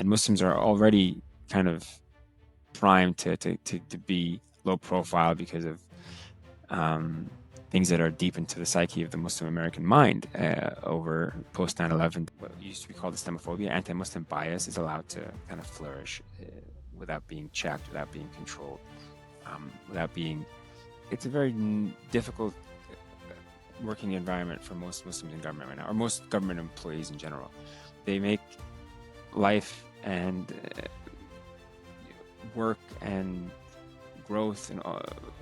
and Muslims are already kind of primed to be low profile because of things that are deep into the psyche of the Muslim American mind over post 9/11. What used to be called Islamophobia, anti-Muslim bias, is allowed to kind of flourish without being checked, without being controlled, without being. It's a very difficult working environment for most Muslims in government right now, or most government employees in general. They make life and work and growth and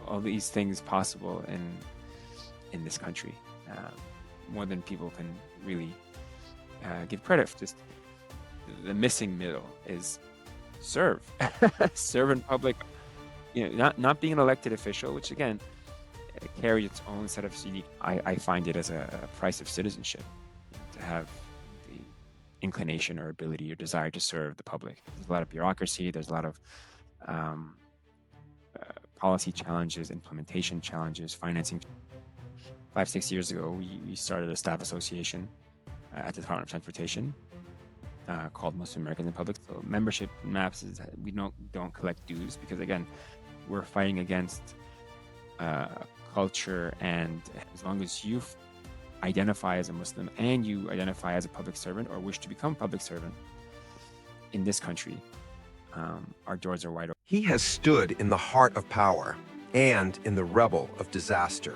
all these things possible in this country, more than people can really give credit for. Just the missing middle is serve serve in public, not being an elected official, which again carries its own set of unique. I find it as a price of citizenship, to have the inclination or ability or desire to serve the public. There's a lot of bureaucracy, there's a lot of policy challenges, implementation challenges, financing. 5-6 years ago, we started a staff association at the Department of Transportation called Muslim Americans in Public. So membership maps is we don't collect dues because, again, we're fighting against culture, and as long as you identify as a Muslim and you identify as a public servant or wish to become a public servant in this country, our doors are wide open. He has stood in the heart of power and in the rubble of disaster.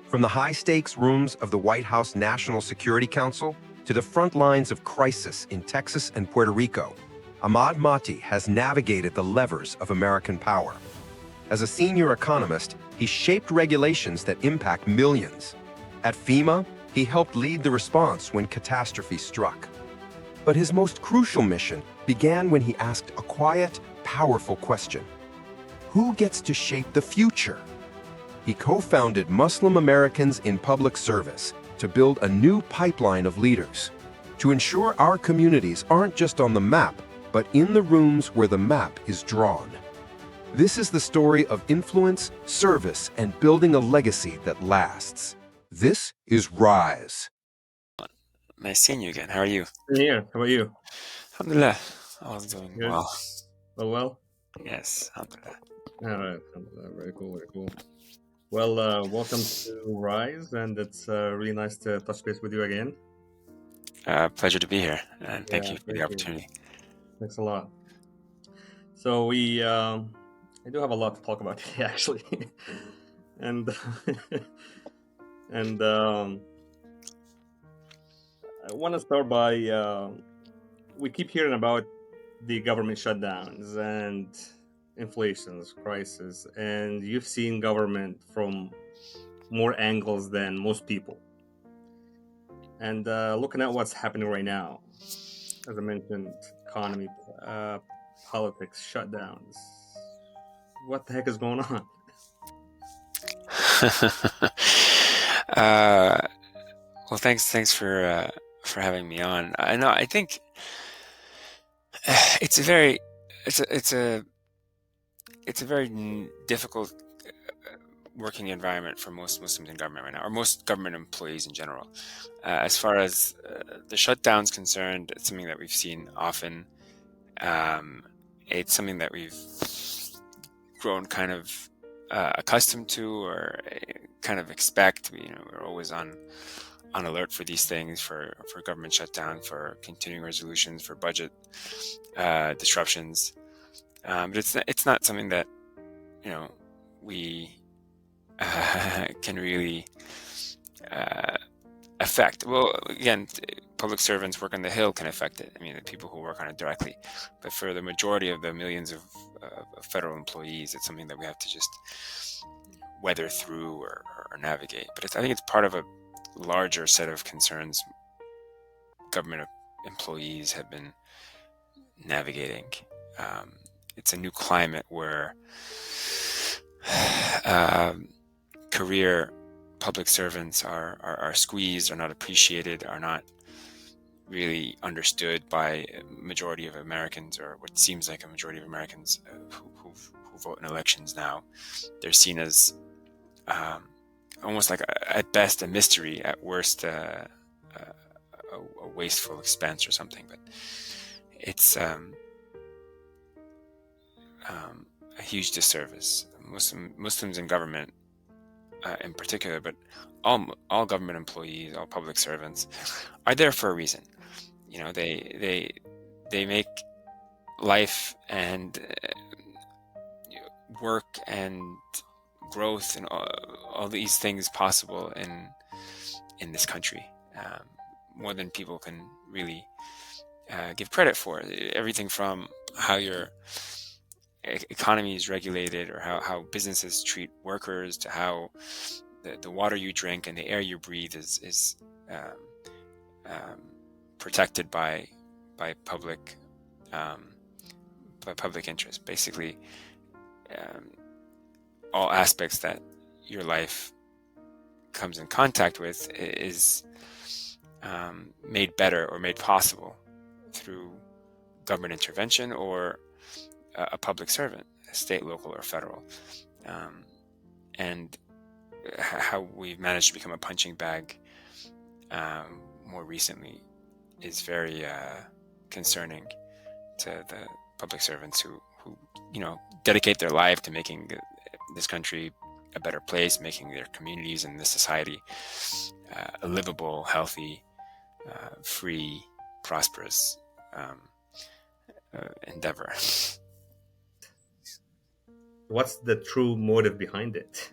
From the high-stakes rooms of the White House National Security Council to the front lines of crisis in Texas and Puerto Rico, Ahmad Maaty has navigated the levers of American power. As a senior economist, he shaped regulations that impact millions. At FEMA, he helped lead the response when catastrophe struck. But his most crucial mission began when he asked a quiet, powerful question. Who gets to shape the future? He co-founded Muslim Americans in Public Service to build a new pipeline of leaders, to ensure our communities aren't just on the map, but in the rooms where the map is drawn. This is the story of influence, service, and building a legacy that lasts. This is Rise. Nice seeing you again. How are you? Yeah, how about you? Alhamdulillah. I was doing Good. well. Well? Yes, alhamdulillah. All right, very cool, very cool. Well, welcome to Rise, and it's really nice to touch base with you again. Pleasure to be here, and thank you for the thank you. opportunity. Thanks a lot. So I do have a lot to talk about today, actually, and I want to start by we keep hearing about the government shutdowns and inflations, crisis, and you've seen government from more angles than most people. And looking at what's happening right now, as I mentioned, economy, politics, shutdowns. What the heck is going on? Well, thanks for having me on. I think it's a very difficult working environment for most Muslims in government right now, or most government employees in general. As far as the shutdown's concerned, it's something that we've seen often. It's something that we've grown kind of accustomed to, or kind of expect. We're always on alert for these things, for government shutdown, for continuing resolutions, for budget disruptions. But it's not something that we can really affect. Well, again, public servants work on the Hill can affect it. I mean, the people who work on it directly. But for the majority of the millions of federal employees, it's something that we have to just weather through or navigate. But I think it's part of a larger set of concerns government employees have been navigating. It's a new climate where career public servants are squeezed, are not appreciated, are not really understood by a majority of Americans, or what seems like a majority of Americans who vote in elections now. They're seen as almost like at best a mystery, at worst a wasteful expense or something. But it's a huge disservice. Muslims in government, in particular, but all government employees, all public servants, are there for a reason. You know, they make life and work and growth and all these things possible in this country, more than people can really give credit for. Everything from how your economy is regulated, or how businesses treat workers, to how the water you drink and the air you breathe is protected by public interest. Basically, all aspects that your life comes in contact with is made better or made possible through government intervention or a public servant, state, local, or federal. And how we've managed to become a punching bag more recently is very concerning to the public servants who dedicate their life to making this country a better place, making their communities and this society a livable, healthy, free, prosperous endeavor. What's the true motive behind it?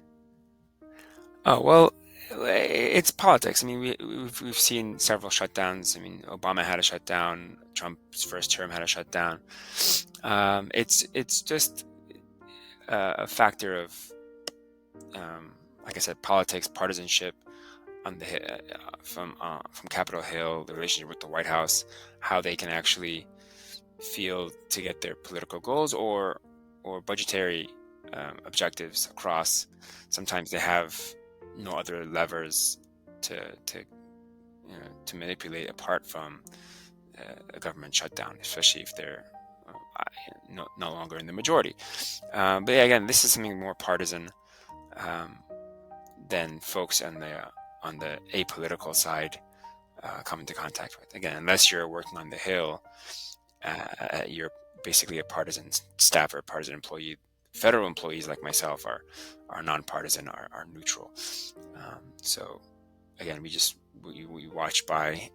Oh, well, it's politics. I mean, we've seen several shutdowns. I mean, Obama had a shutdown. Trump's first term had a shutdown. It's just a factor of, like I said, politics, partisanship on the from Capitol Hill, the relationship with the White House, how they can actually field to get their political goals or budgetary objectives across. Sometimes they have no other levers to manipulate apart from a government shutdown, especially if they're no longer in the majority. But yeah, again, this is something more partisan than folks on the apolitical side come into contact with. Again, unless you're working on the Hill, you're basically a partisan staffer, partisan employee. Federal employees like myself are nonpartisan, are neutral. So again, we watch by,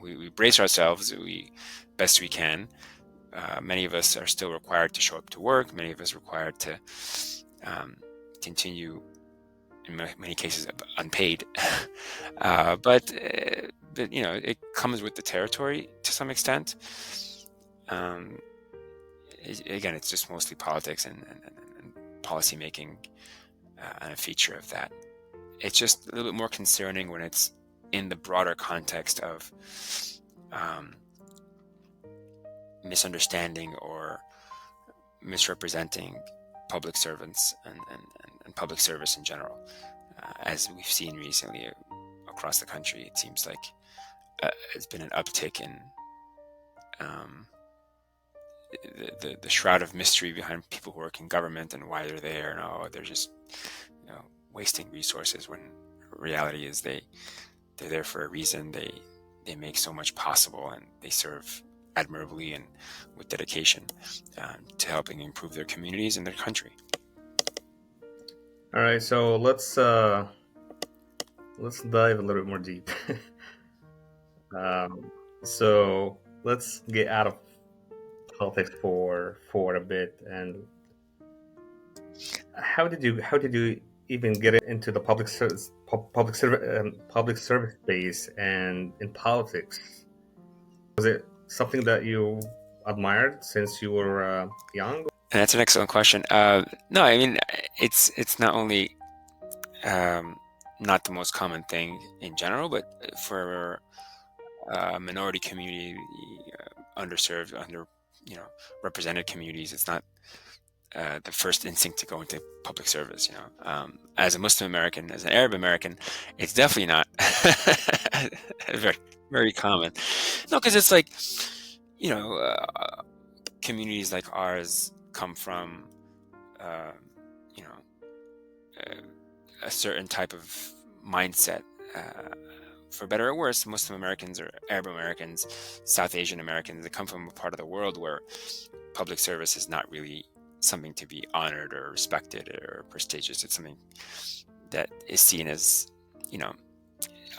we brace ourselves, best we can. Many of us are still required to show up to work. Many of us required to continue, in many cases, unpaid. But it comes with the territory to some extent. Again, it's just mostly politics and policy making, and a feature of that. It's just a little bit more concerning when it's in the broader context of misunderstanding or misrepresenting public servants and public service in general. As we've seen recently across the country, it seems like it's been an uptick in the shroud of mystery behind people who work in government and why they're there, and they're just wasting resources, when reality is they're there for a reason. They make so much possible, and they serve admirably and with dedication to helping improve their communities and their country. All right, so let's dive a little bit more deep. So let's get out of politics for a bit. And how did you even get into the public service space and in politics? Was it something that you admired since you were young? And that's an excellent question. No, I mean, it's not only not the most common thing in general, but for a minority community, underserved, represented communities, it's not the first instinct to go into public service. As a Muslim American, as an Arab American, it's definitely not very, very common. No, because it's like, communities like ours come from, a certain type of mindset, for better or worse, Muslim Americans or Arab Americans, South Asian Americans, they come from a part of the world where public service is not really something to be honored or respected or prestigious. It's something that is seen as,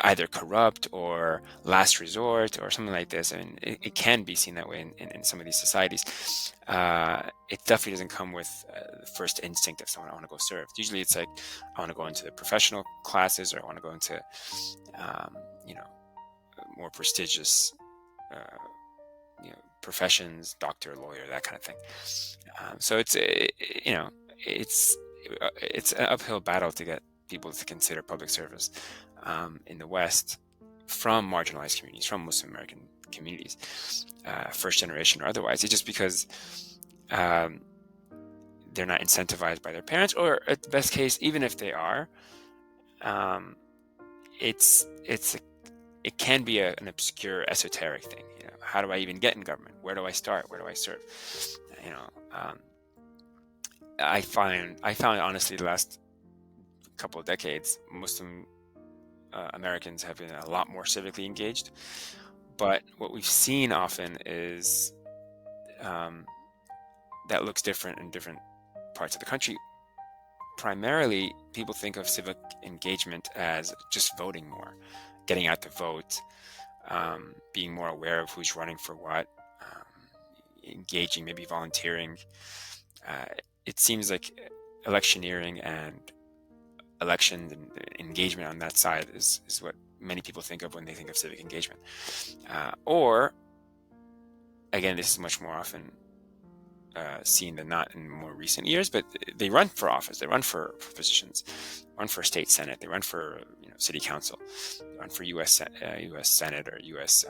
either corrupt or last resort or something like this. I mean, it can be seen that way in some of these societies. It definitely doesn't come with the first instinct of someone, I want to go serve. Usually it's like, I want to go into the professional classes, or I want to go into, more prestigious, professions, doctor, lawyer, that kind of thing. So it's an uphill battle to get people to consider public service in the West from marginalized communities, from Muslim American communities, first generation or otherwise. It's just because they're not incentivized by their parents, or at the best case, even if they are, it can be an obscure, esoteric thing. How do I even get in government? Where do I start? Where do I serve? I found honestly the last couple of decades, Muslim Americans have been a lot more civically engaged. But what we've seen often is that looks different in different parts of the country. Primarily, people think of civic engagement as just voting more, getting out to vote, being more aware of who's running for what, engaging, maybe volunteering. It seems like electioneering and elections and engagement on that side is what many people think of when they think of civic engagement. Or, again, this is much more often seen than not in more recent years, but they run for office, they run for positions, run for state senate, they run for city council, they run for U.S. Senate or U.S.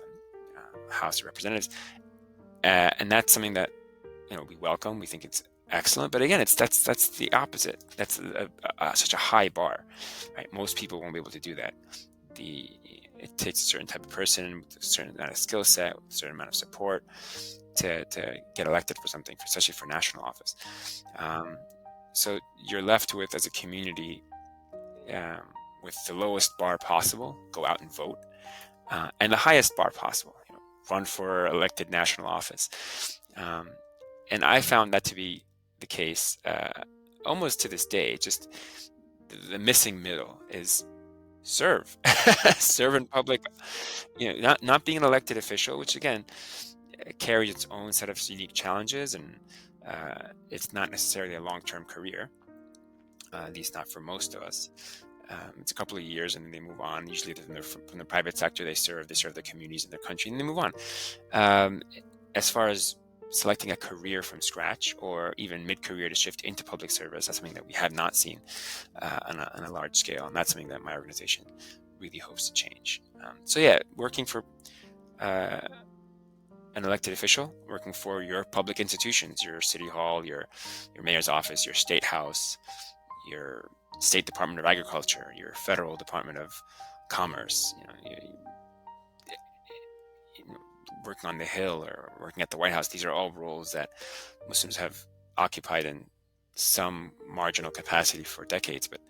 House of Representatives, and that's something that we welcome. We think it's excellent, but again, that's the opposite. That's such a high bar, right? Most people won't be able to do that. It takes a certain type of person with a certain amount of skill set, with a certain amount of support to get elected for something, especially for national office. So you're left with, as a community, with the lowest bar possible, go out and vote, and the highest bar possible, run for elected national office. And I found that to be the case almost to this day. Just the missing middle is serve in public, not being an elected official, which again carries its own set of unique challenges, and it's not necessarily a long-term career, at least not for most of us. It's a couple of years and then they move on. Usually from the private sector, they serve their communities in their country and they move on. As far as selecting a career from scratch, or even mid-career to shift into public service, that's something that we have not seen on a large scale, and that's something that my organization really hopes to change. So yeah, working for an elected official, working for your public institutions, your city hall, your mayor's office, your state house, your state Department of Agriculture, your federal Department of Commerce, working on the Hill or working at the White House. These are all roles that Muslims have occupied in some marginal capacity for decades, but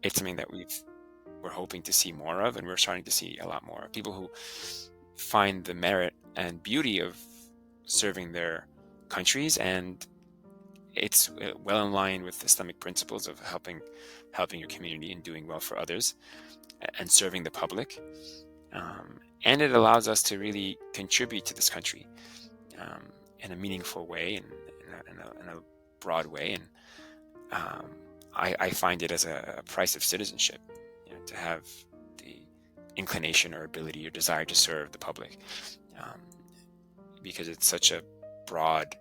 it's something that we're hoping to see more of, and we're starting to see a lot more people who find the merit and beauty of serving their countries, and it's well in line with Islamic principles of helping your community and doing well for others and serving the public. And it allows us to really contribute to this country in a meaningful way and in a broad way. And I find it as a price of citizenship, to have the inclination or ability or desire to serve the public, because it's such a broad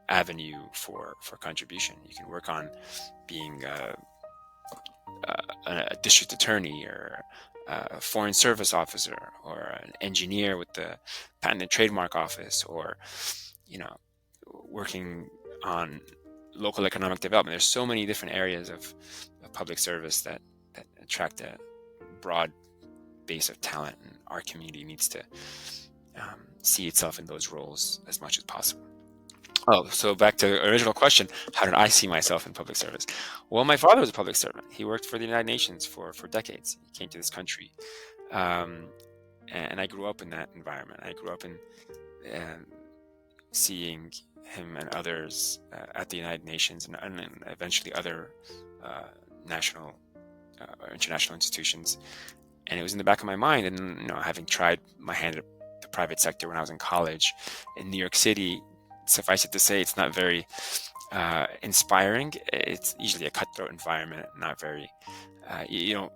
avenue for contribution. You can work on being a district attorney, or a foreign service officer, or an engineer with the patent and trademark office, or working on local economic development. There's so many different areas of public service that attract a broad base of talent, and our community needs to see itself in those roles as much as possible. Oh, so back to the original question, how did I see myself in public service? Well, my father was a public servant. He worked for the United Nations for decades. He came to this country. Um, and I grew up in that environment. I grew up in um, seeing him and others at the United Nations and then eventually other uh, national or international institutions. And it was in the back of my mind. And having tried my hand at the private sector when I was in college in New York City, suffice it to say, it's not very inspiring. It's usually a cutthroat environment, not very. You don't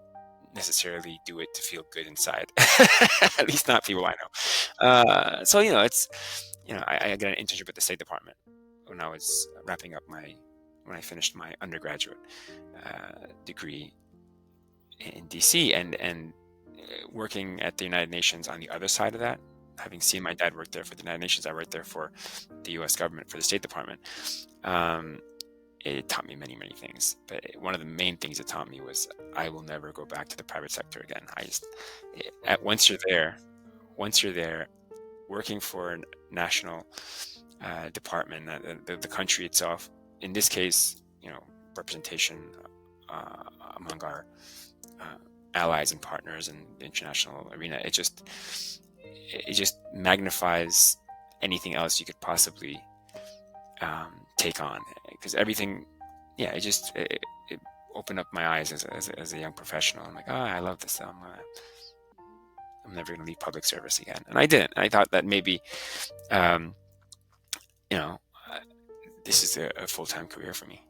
necessarily do it to feel good inside. At least not people I know. So it's I got an internship at the State Department when I was wrapping up when I finished my undergraduate degree in DC, and working at the United Nations on the other side of that. Having seen my dad work there for the United Nations, I worked there for the U.S. government, for the State Department. It taught me many, many things. But one of the main things it taught me was I will never go back to the private sector again. Once you're there, working for a national department, the country itself, in this case, representation among our allies and partners in the international arena, it just magnifies anything else you could possibly take on, because everything, it opened up my eyes as a young professional. I'm like, oh, I love this. I'm never going to leave public service again, and I didn't. I thought that maybe, this is a full-time career for me.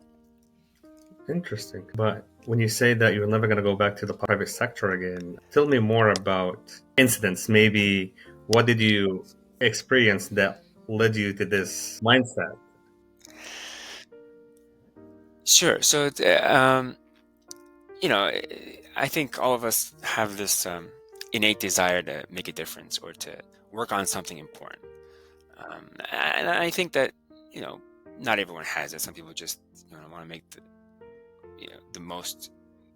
Interesting. But when you say that you're never going to go back to the private sector again, tell me more about incidents. Maybe what did you experience that led you to this mindset? Sure. So, I think all of us have this innate desire to make a difference or to work on something important. And I think that, not everyone has it. Some people just want to make the most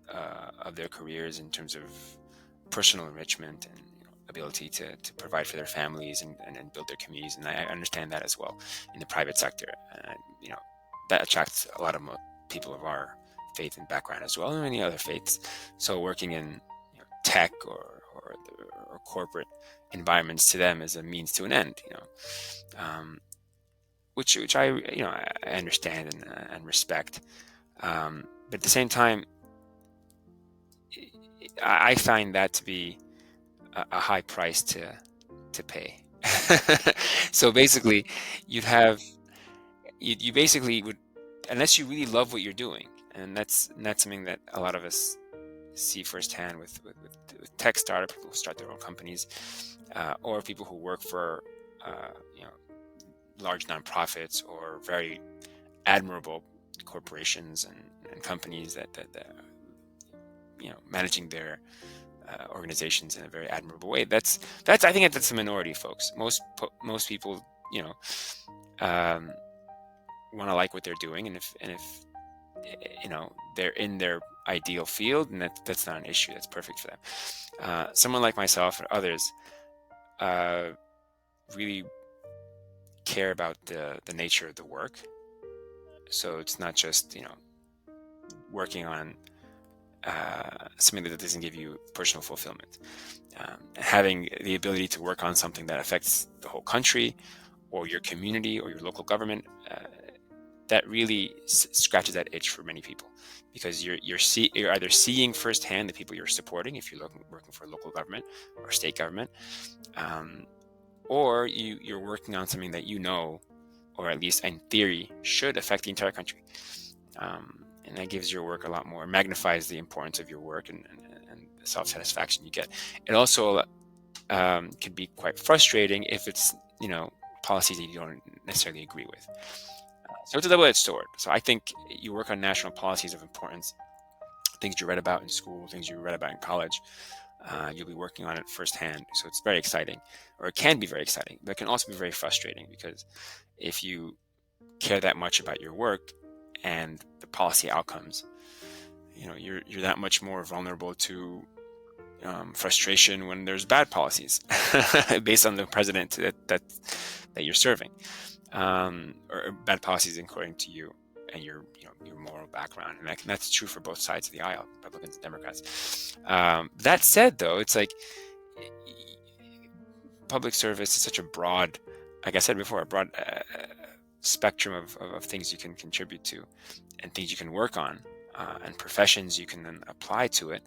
of their careers in terms of personal enrichment and ability to provide for their families and build their communities. And I understand that as well in the private sector. That attracts a lot of people of our faith and background as well, and many other faiths. So working in tech or corporate environments to them is a means to an end. Which I I understand and respect. But at the same time, I find that to be a high price to pay. So basically, you basically would, unless you really love what you're doing, and that's something that a lot of us see firsthand with tech startup people who start their own companies, or people who work for large nonprofits or very admirable corporations and companies that managing their organizations in a very admirable way. That's I think that's a minority, folks. Most people want to like what they're doing, and if they're in their ideal field, and that's not an issue. That's perfect for them. Someone like myself or others really care about the nature of the work. So it's not just working on something that doesn't give you personal fulfillment. Having the ability to work on something that affects the whole country or your community or your local government, that really scratches that itch for many people, because you're either seeing firsthand the people you're supporting if you're working for local government or state government, or you're working on something that or at least in theory should affect the entire country. And that gives your work a lot more, magnifies the importance of your work and the self-satisfaction you get. It also can be quite frustrating if it's policies that you don't necessarily agree with. So it's a double-edged sword. So I think you work on national policies of importance, things you read about in school, things you read about in college. You'll be working on it firsthand. So it's very exciting, or it can be very exciting, but it can also be very frustrating, because if you care that much about your work and the policy outcomes, you're that much more vulnerable to frustration when there's bad policies based on the president that you're serving. or bad policies according to you and your moral background, and that's true for both sides of the aisle, Republicans and Democrats. That said, though, it's like public service is such a broad, like I said before, a broad spectrum of things you can contribute to and things you can work on, and professions you can then apply to it,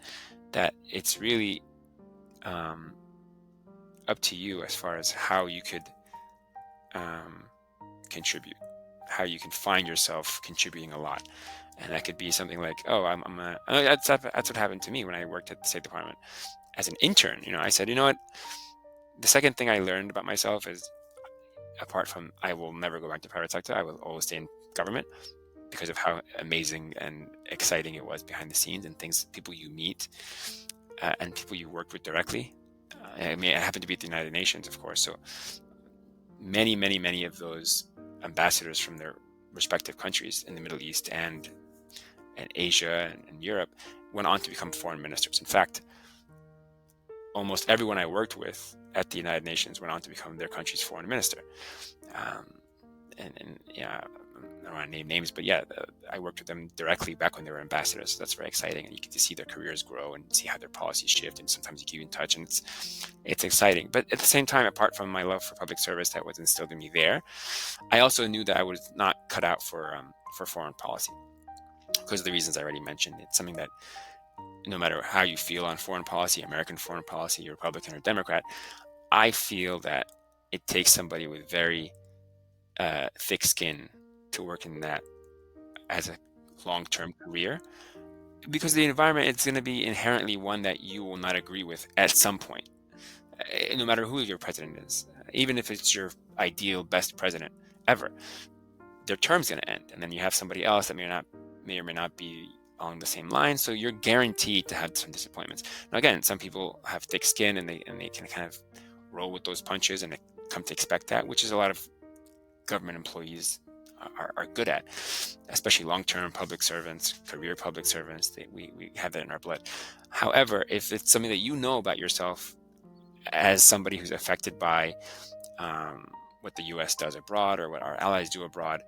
that it's really up to you as far as how you could contribute, how you can find yourself contributing a lot. And that could be something like, that's what happened to me when I worked at the State Department as an intern. I said, you know what, the second thing I learned about myself is, apart from I will never go back to private sector, I will always stay in government, because of how amazing and exciting it was behind the scenes, and people you meet, and people you worked with directly. I happened to be at the United Nations, of course, so many of those ambassadors from their respective countries in the Middle East and Asia and Europe went on to become foreign ministers. In fact, almost everyone I worked with at the United Nations went on to become their country's foreign minister. And yeah, I don't want to name names, but yeah, I worked with them directly back when they were ambassadors. So that's very exciting, and you get to see their careers grow and see how their policies shift. And sometimes you keep in touch, and it's exciting. But at the same time, apart from my love for public service that was instilled in me there, I also knew that I was not cut out for foreign policy, because of the reasons I already mentioned. It's something that, no matter how you feel on foreign policy, American foreign policy, Republican or Democrat, I feel that it takes somebody with very thick skin to work in that as a long-term career, because the environment is going to be inherently one that you will not agree with at some point, no matter who your president is. Even if it's your ideal best president ever, their term's going to end, and then you have somebody else that may or may not be along the same line, so you're guaranteed to have some disappointments. Now again, some people have thick skin, and they can kind of roll with those punches, and they come to expect that, which is a lot of government employees are good at, especially long-term public servants, career public servants. We have that in our blood. However, if it's something that you know about yourself as somebody who's affected by what the U.S. does abroad or what our allies do abroad,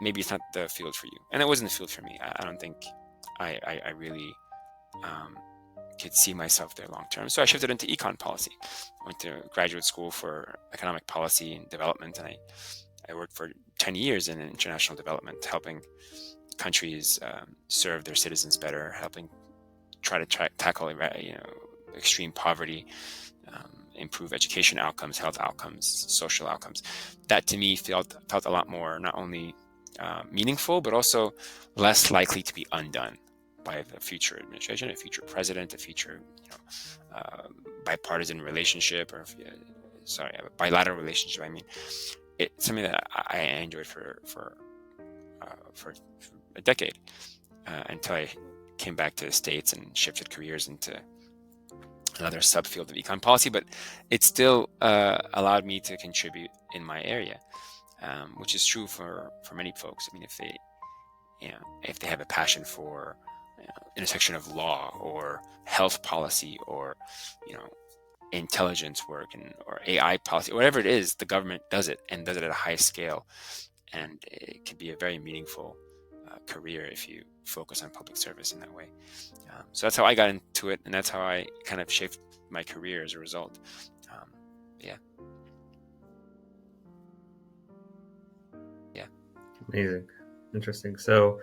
maybe it's not the field for you. And it wasn't the field for me. I don't think I really could see myself there long-term. So I shifted into econ policy. I went to graduate school for economic policy and development, and I worked for 10 years in international development, helping countries serve their citizens better, helping try to tackle extreme poverty, improve education outcomes, health outcomes, social outcomes. That to me felt a lot more not only meaningful, but also less likely to be undone by the future administration, a future president, a future bipartisan relationship, or a bilateral relationship. I mean, it's something that I enjoyed for a decade, until I came back to the States and shifted careers into another subfield of econ policy. But it still allowed me to contribute in my area, which is true for many folks. I mean, if they have a passion for intersection of law or health policy or intelligence work or AI policy, whatever it is, the government does it, and does it at a high scale, and it can be a very meaningful career if you focus on public service in that way. So that's how I got into it, and that's how I kind of shaped my career as a result. Yeah. Amazing, interesting. So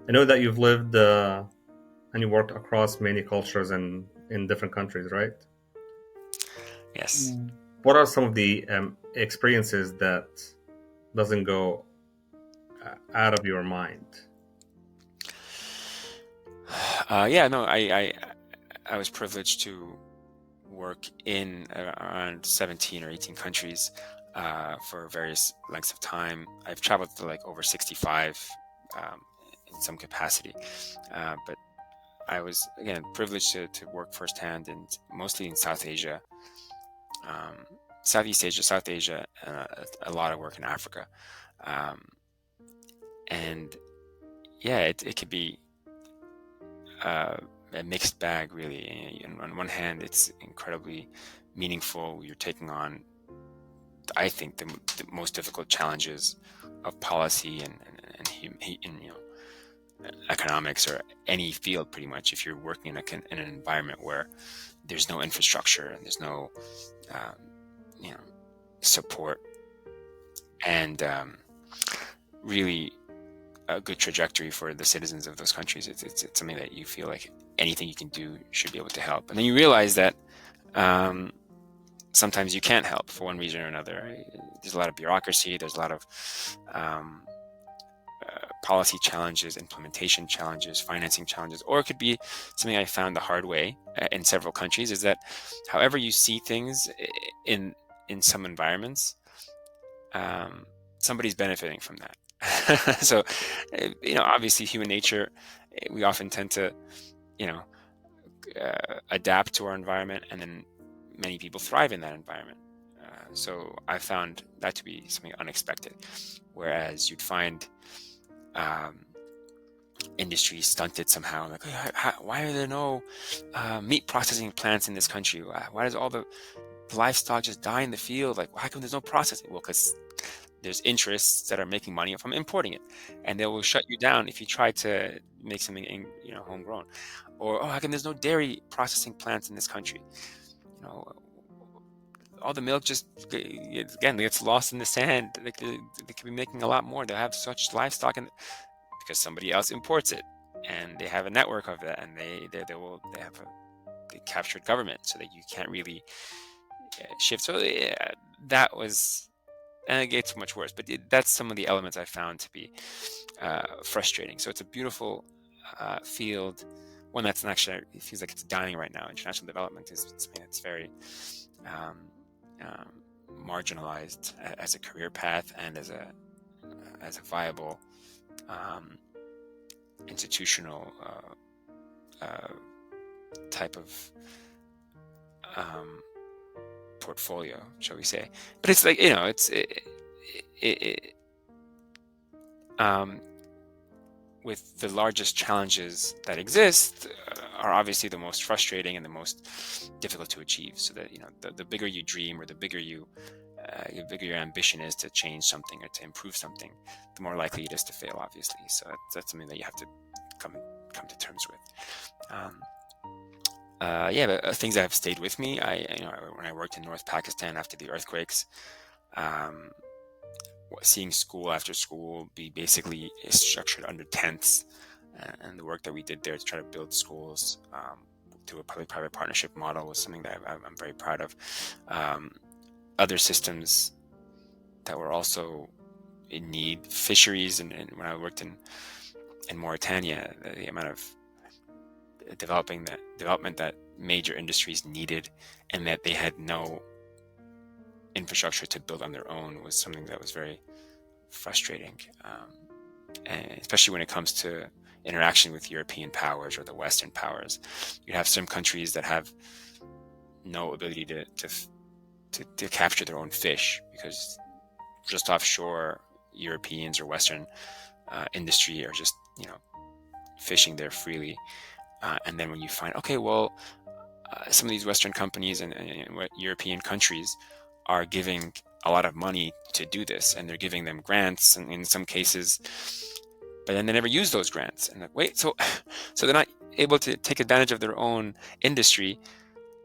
I know that you've lived and you worked across many cultures and in different countries, right? Yes. What are some of the experiences that doesn't go out of your mind? I was privileged to work in around 17 or 18 countries for various lengths of time. I've traveled to like over 65 in some capacity, but I was again privileged to work firsthand, and mostly in South Asia, Southeast Asia, South Asia, a lot of work in Africa, and yeah, it could be a mixed bag, really. On one hand, it's incredibly meaningful. You're taking on I think, the most difficult challenges of policy and economics, or any field pretty much. If you're working in an environment where there's no infrastructure and there's no um, support and really a good trajectory for the citizens of those countries, it's something that you feel like anything you can do should be able to help. And then you realize that sometimes you can't help for one reason or another. There's a lot of bureaucracy, there's a lot of policy challenges, implementation challenges, financing challenges, or it could be something I found the hard way in several countries, is that however you see things in some environments, somebody's benefiting from that. So, obviously human nature, we often tend to, adapt to our environment, and then many people thrive in that environment. So I found that to be something unexpected, whereas you'd find industry stunted somehow. Like, why are there no meat processing plants in this country? Why does all the livestock just die in the field? Like, how come there's no processing? Well, because there's interests that are making money from importing it, and they will shut you down if you try to make something homegrown. Or, how come there's no dairy processing plants in this country? All the milk just gets lost in the sand. They could be making a lot more. They have such livestock, and because somebody else imports it, and they have a network of that, and they have a captured government, so that you can't really shift. So that was, and it gets much worse. But that's some of the elements I found to be frustrating. So it's a beautiful field, one that's actually, it feels like it's dying right now. International development is something that's very marginalized as a career path and as a viable institutional type of portfolio, shall we say. But it's like, with the largest challenges that exist are obviously the most frustrating and the most difficult to achieve. So that the bigger you dream, or the bigger your ambition is to change something or to improve something, the more likely it is to fail, obviously. So that's something that you have to come to terms with. But things that have stayed with me, when I worked in North Pakistan after the earthquakes, seeing school after school be basically structured under tents, and the work that we did there to try to build schools to a public-private partnership model was something that I'm very proud of. Other systems that were also in need, fisheries, and when I worked in Mauritania, the amount of development that major industries needed, and that they had no infrastructure to build on their own, was something that was very frustrating, and especially when it comes to interaction with European powers or the Western powers. You have some countries that have no ability to capture their own fish, because just offshore Europeans or Western industry are just fishing there freely, and then when you find, some of these Western companies and European countries are giving a lot of money to do this, and they're giving them grants, and in some cases, but then they never use those grants. And so they're not able to take advantage of their own industry,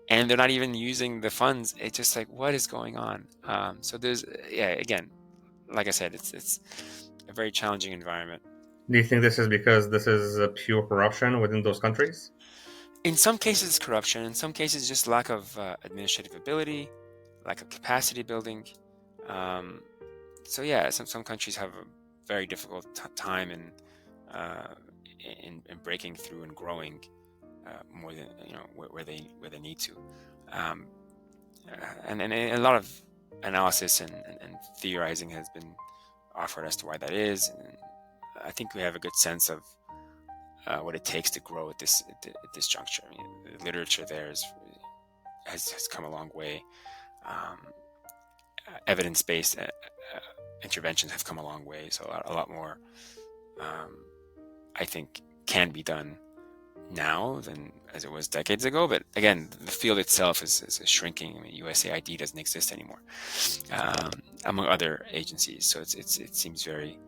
and they're not even using the funds. It's just like, what is going on? So there's, again, like I said, it's a very challenging environment. Do you think this is because this is pure corruption within those countries? In some cases, it's corruption. In some cases, just lack of administrative ability, lack of capacity building. Some countries have a very difficult time in breaking through and growing more than where they need to. And a lot of analysis and theorizing has been offered as to why that is. And I think we have a good sense of what it takes to grow at this juncture. I mean, the literature there has come a long way. Evidence-based interventions have come a long way. So a lot more, I think, can be done now than as it was decades ago. But again, the field itself is shrinking. I mean, USAID doesn't exist anymore, among other agencies. So it seems very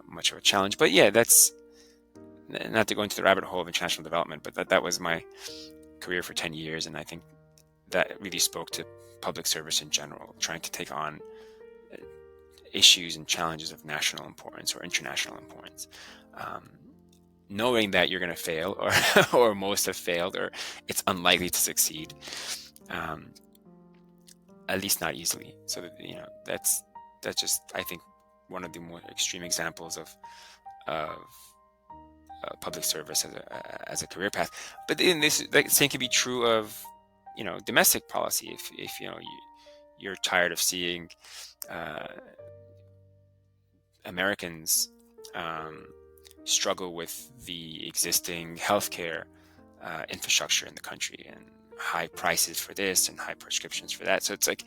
much of a challenge. But yeah, that's not to go into the rabbit hole of international development, but that was my career for 10 years. And I think that really spoke to public service in general, trying to take on issues and challenges of national importance or international importance. Knowing that you're going to fail, or most have failed, or it's unlikely to succeed, at least not easily. So that, that's just, I think, one of the more extreme examples of public service as a career path. But then the same can be true of domestic policy. If you're tired of seeing Americans struggle with the existing healthcare infrastructure in the country, and high prices for this and high prescriptions for that. So it's like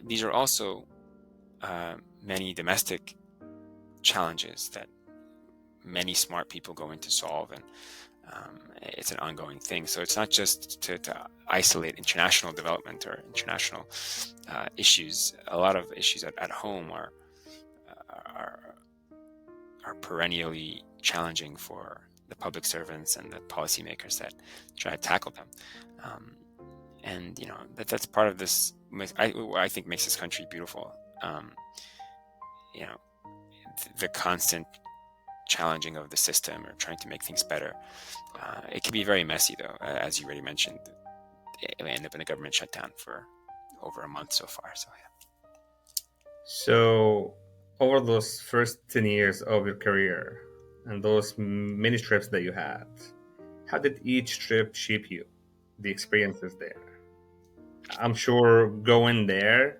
these are also many domestic challenges that many smart people go in to solve, and it's an ongoing thing. So it's not just to isolate international development or international issues. A lot of issues at home are perennially challenging for the public servants and the policymakers that try to tackle them. And that's part of this. I think makes this country beautiful. The constant challenging of the system or trying to make things better. It can be very messy, though, as you already mentioned. It may end up in a government shutdown for over a month so far. So yeah. So over those first 10 years of your career and those many trips that you had, how did each trip shape you, the experiences there? I'm sure going there,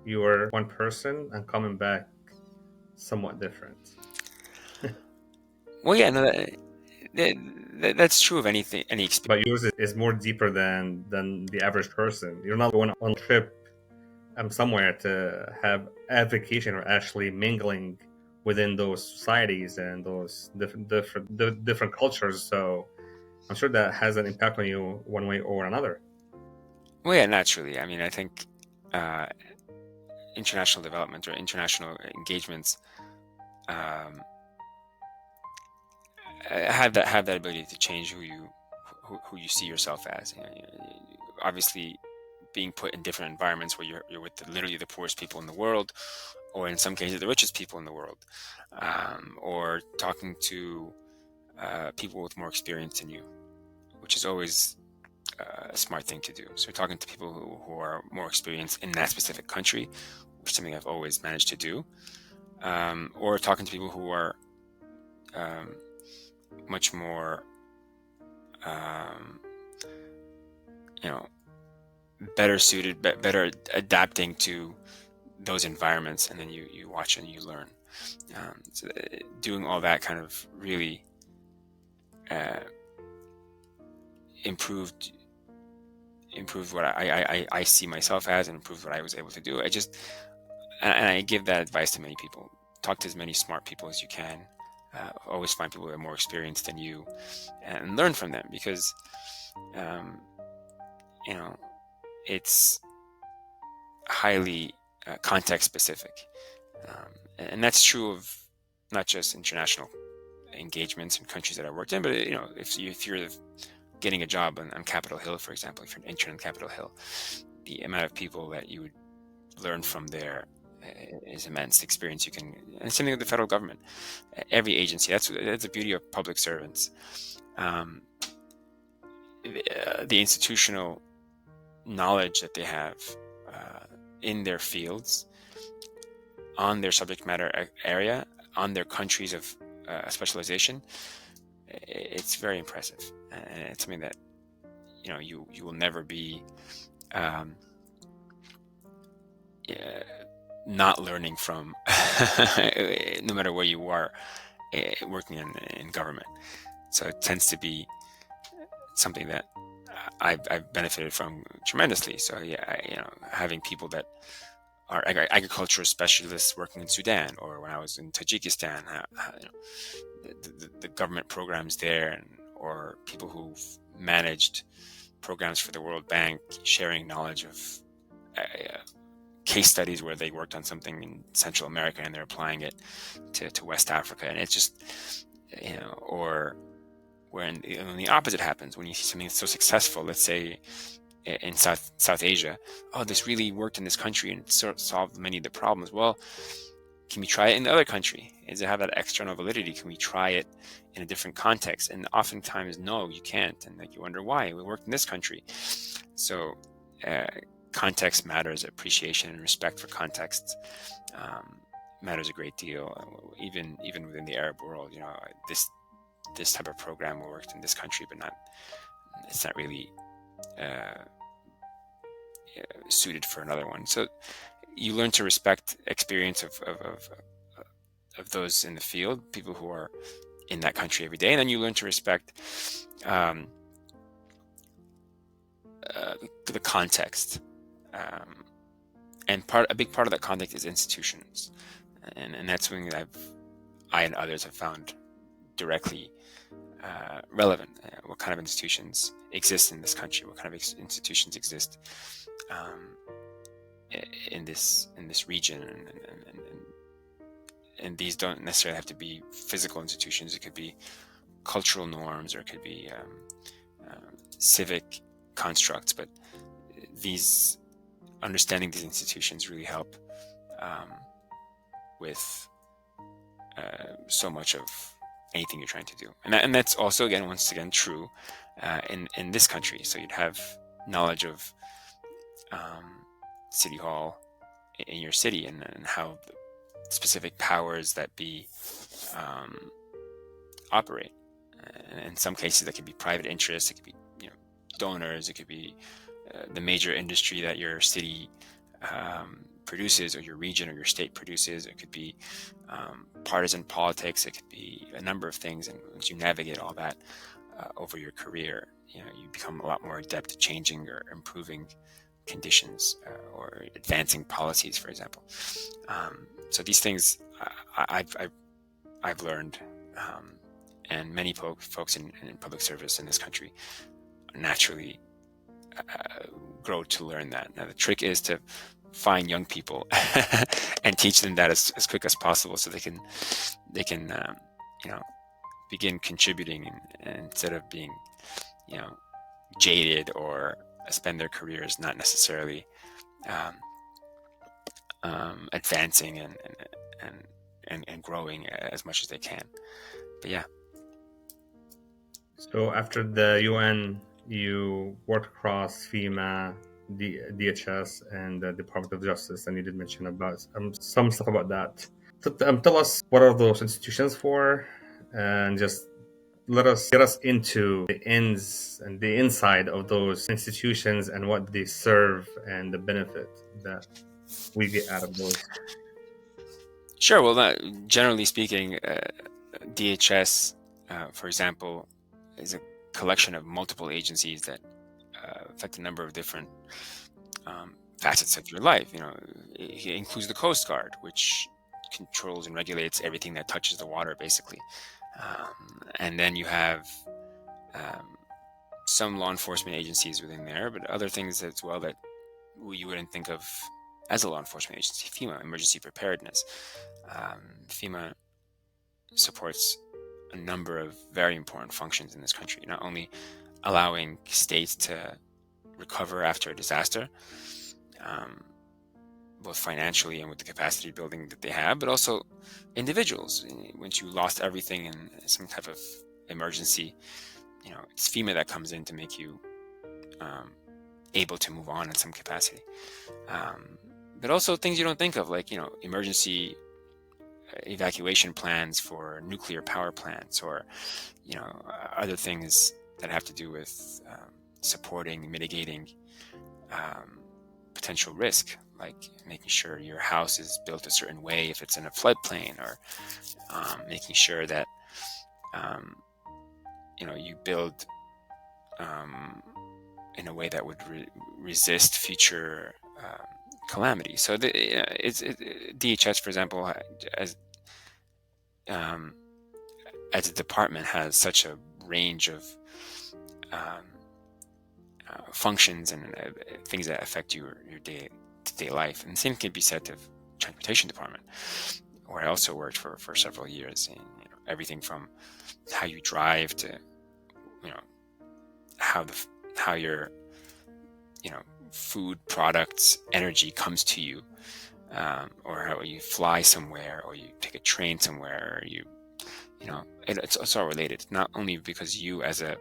you were one person, and coming back somewhat different. Well, yeah, no, that's true of any experience. But yours is more deeper than the average person. You're not going on a trip somewhere to have a vacation, or actually mingling within those societies and those different cultures. So I'm sure that has an impact on you one way or another. Well, yeah, naturally. I mean, I think international development or international engagements have that ability to change who you see yourself as. Obviously, being put in different environments where you're with literally the poorest people in the world, or in some cases the richest people in the world, or talking to people with more experience than you, which is always a smart thing to do. So talking to people who are more experienced in that specific country, which is something I've always managed to do, or talking to people who are much more better suited, better adapting to those environments, and then you watch and you learn. So doing all that kind of really improved what I see myself as, and improved what I was able to do. I give that advice to many people. Talk to as many smart people as you can. Always find people that are more experienced than you, and learn from them, because it's highly context specific, and that's true of not just international engagements in countries that I worked in, but if you're getting a job on Capitol Hill, for example, if you're an intern on Capitol Hill, the amount of people that you would learn from there is immense. Experience you can, and same thing with the federal government, every agency. That's the beauty of public servants. The institutional knowledge that they have in their fields, on their subject matter area, on their countries of specialization, it's very impressive, and it's something that you will never be not learning from, no matter where you are working in government. So it tends to be something that I've benefited from tremendously. So yeah, having people that are agricultural specialists working in Sudan, or when I was in Tajikistan, the government programs there, or people who've managed programs for the World Bank, sharing knowledge of case studies where they worked on something in Central America and they're applying it to West Africa. And it's just, or when the opposite happens, when you see something that's so successful, let's say in South Asia, oh, this really worked in this country and it solved many of the problems. Well, can we try it in the other country? Does it have that external validity? Can we try it in a different context? And oftentimes, no, you can't. And you wonder why. We worked in this country. So context matters. Appreciation and respect for context matters a great deal. Even within the Arab world, this type of program worked in this country, but it's not really suited for another one. So you learn to respect experience of those in the field, people who are in that country every day, and then you learn to respect the context. And a big part of that context is institutions, and that's something that I and others have found directly relevant. What kind of institutions exist in this country? What kind of institutions exist in this region? And these don't necessarily have to be physical institutions. It could be cultural norms, or it could be civic constructs. But understanding these institutions really help with so much of anything you're trying to do. And that's also, once again, true in this country. So you'd have knowledge of City Hall in your city, and how specific powers that be operate. And in some cases, that could be private interests. It could be donors. It could be the major industry that your city produces, or your region or your state produces. It could be partisan politics. It could be a number of things. And once you navigate all that over your career, you become a lot more adept at changing or improving conditions or advancing policies, for example. So these things I've learned, and many folks in public service in this country naturally grow to learn that. Now the trick is to find young people and teach them that as quick as possible, so they can begin contributing, and instead of being jaded or spend their careers not necessarily advancing and growing as much as they can. But yeah. So after the UN, you worked across FEMA, DHS, and the Department of Justice, and you did mention about some stuff about that. So, tell us, what are those institutions for, and just get us into the ends and the inside of those institutions and what they serve and the benefit that we get out of those. Sure. Well, generally speaking, DHS, for example, is a collection of multiple agencies that affect a number of different facets of your life. It includes the Coast Guard, which controls and regulates everything that touches the water, basically. And then you have some law enforcement agencies within there, but other things as well that you wouldn't think of as a law enforcement agency. FEMA, emergency preparedness. FEMA supports a number of very important functions in this country, not only allowing states to recover after a disaster, both financially and with the capacity building that they have, but also individuals. Once you lost everything in some type of emergency, it's FEMA that comes in to make you able to move on in some capacity. But also things you don't think of, like emergency evacuation plans for nuclear power plants, or other things that have to do with supporting, mitigating potential risk, like making sure your house is built a certain way if it's in a floodplain, or making sure that you build in a way that would resist future calamity. So DHS, for example, as a department, has such a range of functions and things that affect your day-to-day life. And the same can be said of transportation department, where I also worked for several years. And everything from how you drive to how your food products, energy comes to you, or how you fly somewhere, or you take a train somewhere, or it's all related. It's not only because you as a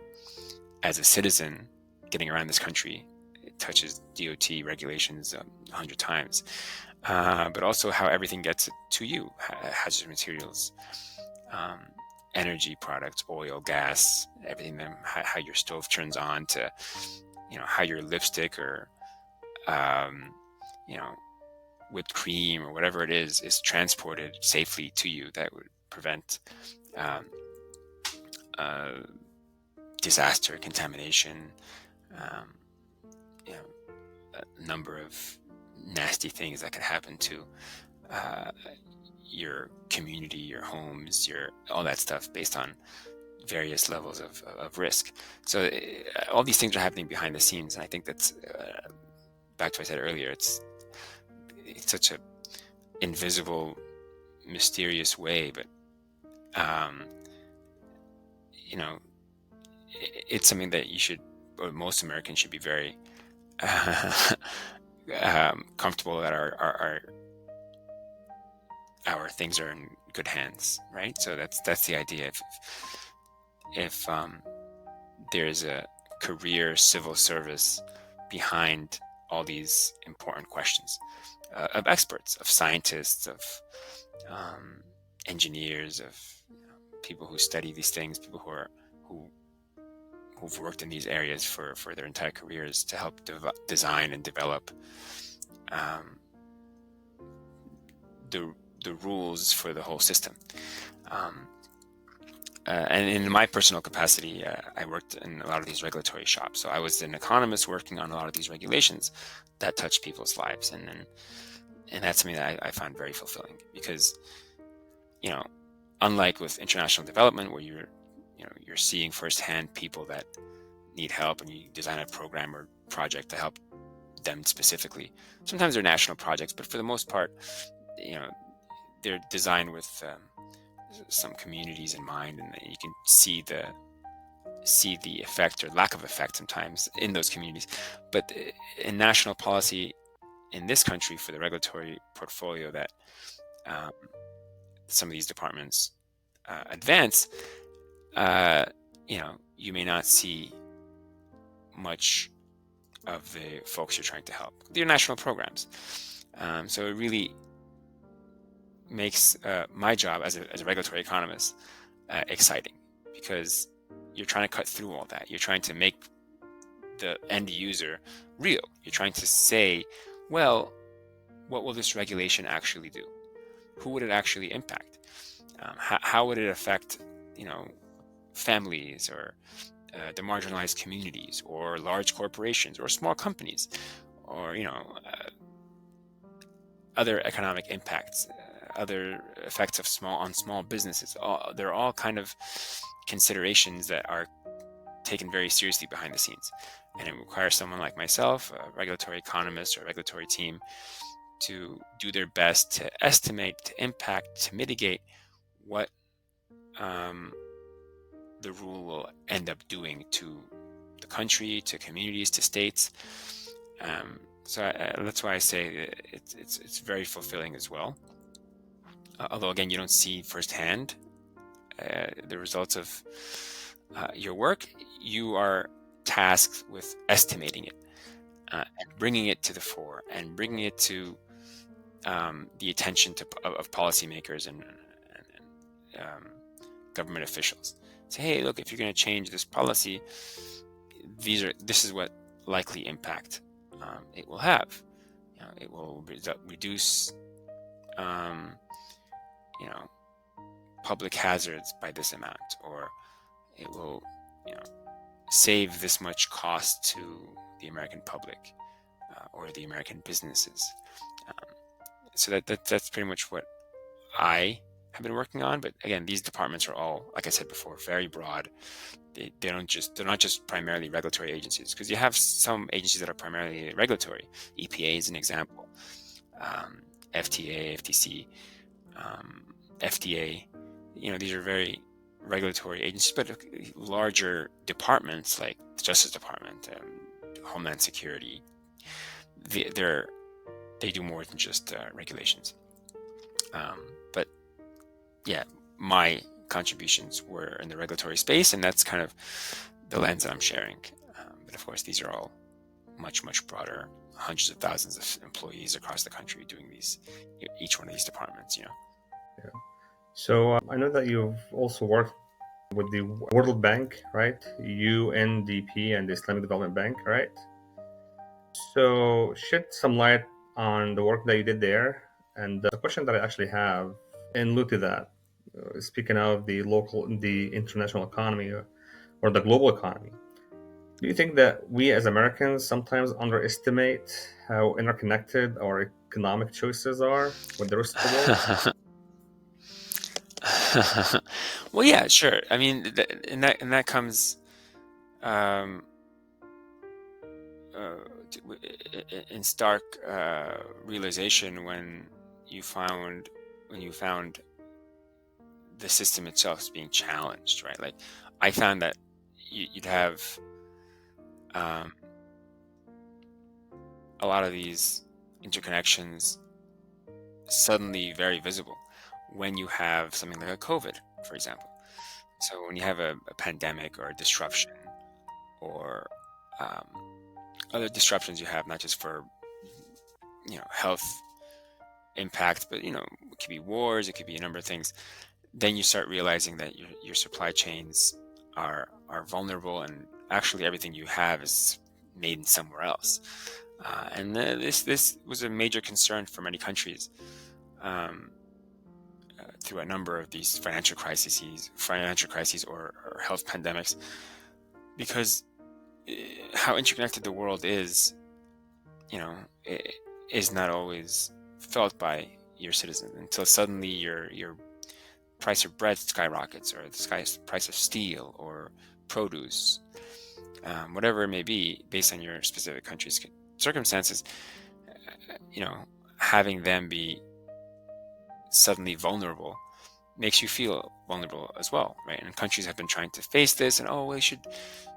citizen getting around this country, it touches DOT regulations 100 times, but also how everything gets to you, hazardous materials, energy products, oil, gas, everything, how your stove turns on, to how your lipstick or whipped cream or whatever it is transported safely to you, that would prevent disaster, contamination, a number of nasty things that could happen to your community, your homes, all that stuff, based on various levels of risk. So all these things are happening behind the scenes, and I think that's back to what I said earlier. It's such a invisible, mysterious way, but it's something that most Americans should be very comfortable that our things are in good hands, right? So that's the idea. If there's a career civil service behind all these important questions, of experts, of scientists, of engineers, of people who study these things, people who've worked in these areas for their entire careers to help design and develop the rules for the whole system. And in my personal capacity, I worked in a lot of these regulatory shops. So I was an economist working on a lot of these regulations that touch people's lives, and that's something that I found very fulfilling, because unlike with international development, where you're seeing firsthand people that need help, and you design a program or project to help them specifically. Sometimes they're national projects, but for the most part, they're designed with some communities in mind, and you can see the effect or lack of effect sometimes in those communities. But in national policy in this country, for the regulatory portfolio that some of these departments advance, you may not see much of the folks you're trying to help. They're national programs. So it really makes my job as a regulatory economist exciting, because you're trying to cut through all that. You're trying to make the end user real. You're trying to say, well, what will this regulation actually do? Who would it actually impact? How would it affect, families, or the marginalized communities, or large corporations, or small companies, or other economic impacts, other effects of small businesses. They're all kind of considerations that are taken very seriously behind the scenes, and it requires someone like myself, a regulatory economist or a regulatory team, to do their best to estimate, to impact, to mitigate what the rule will end up doing to the country, to communities, to states. So that's why I say it's very fulfilling as well. Although again, you don't see firsthand the results of your work, you are tasked with estimating it and bringing it to the fore, and bringing it to the attention of policymakers and government officials. Say, hey, look, if you're going to change this policy, this is what likely impact it will have. It will reduce public hazards by this amount, or it will save this much cost to the American public or the American businesses. So that's pretty much what I have been working on. But again, these departments are all, like I said before, very broad. They're not just primarily regulatory agencies, because you have some agencies that are primarily regulatory. EPA is an example. FTA, FTC, FDA. These are very regulatory agencies, but larger departments like the Justice Department, Homeland Security, they do more than just regulations. But yeah, my contributions were in the regulatory space, and that's kind of the lens that I'm sharing. But of course, these are all much, much broader, hundreds of thousands of employees across the country doing each one of these departments. Yeah. So I know that you've also worked with the World Bank, right? UNDP and the Islamic Development Bank, right? So shed some light on the work that you did there. And the question that I actually have in lieu to that, speaking of the international economy or the global economy, do you think that we as Americans sometimes underestimate how interconnected our economic choices are with the rest of the world? Well, yeah, sure. I mean, and that comes in stark realization when you found the system itself is being challenged, right? Like, I found that you'd have a lot of these interconnections suddenly very visible when you have something like a COVID, for example. So when you have a pandemic or a disruption, or other disruptions you have, not just for health impact, but it could be wars, it could be a number of things, then you start realizing that your supply chains are vulnerable, and actually everything you have is made in somewhere else. And this was a major concern for many countries through a number of these financial crises or health pandemics, because how interconnected the world is, it is not always felt by your citizens until suddenly your price of bread skyrockets, or the price of steel or produce, whatever it may be, based on your specific country's circumstances. Having them be suddenly vulnerable makes you feel vulnerable as well, right? And countries have been trying to face this, and we should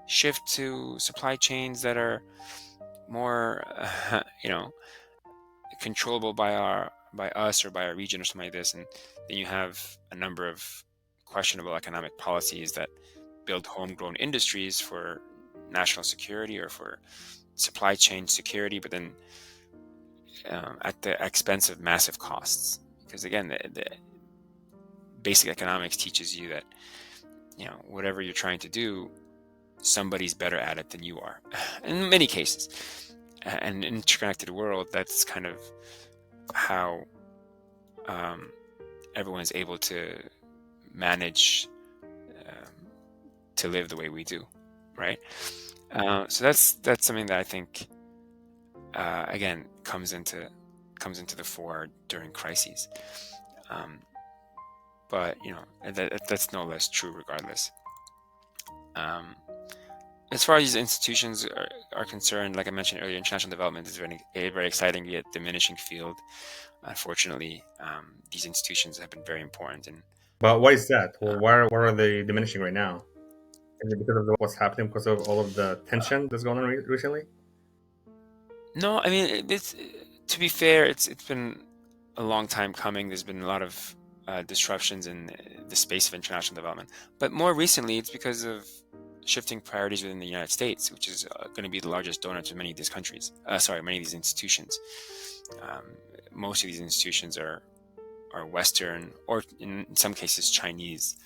shift to supply chains that are more, controllable by us or by our region or something like this. And then you have a number of questionable economic policies that build homegrown industries for national security or for supply chain security, but then at the expense of massive costs. Because again, the basic economics teaches you that whatever you're trying to do, somebody's better at it than you are in many cases. And in an interconnected world, that's kind of how everyone is able to manage to live the way we do, right? So that's something that I think again comes into the fore during crises. But that's no less true regardless. As far as these institutions are concerned, like I mentioned earlier, international development is very exciting, yet diminishing field. Unfortunately, these institutions have been very important. But why is that? Well, why are they diminishing right now? Is it because of what's happening, because of all of the tension that's going on recently? No, I mean, to be fair, it's been a long time coming. There's been a lot of disruptions in the space of international development, but more recently, it's because of shifting priorities within the United States, which is going to be the largest donor to many of these countries. Many of these institutions. Most of these institutions are Western, or in some cases Chinese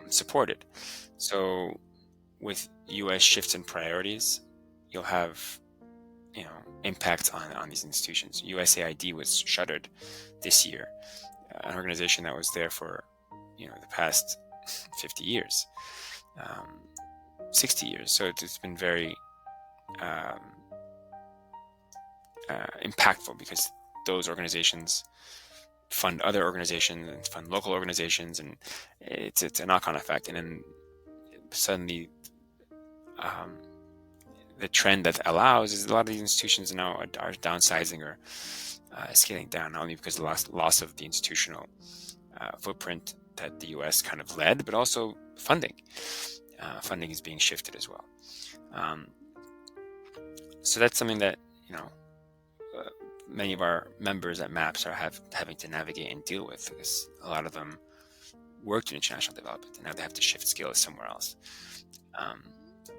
supported. So with U.S. shifts in priorities, you'll have impacts on these institutions. USAID was shuttered this year, an organization that was there for the past 50 years, 60 years. So it's been very impactful, because those organizations fund other organizations and fund local organizations, and it's a knock-on effect. And then suddenly the trend that allows is a lot of these institutions now are downsizing or scaling down, not only because of the loss of the institutional footprint that the U.S. kind of led, but also funding. Funding is being shifted as well. So that's something that many of our members at MAPS are having to navigate and deal with, because a lot of them worked in international development and now they have to shift skills somewhere else.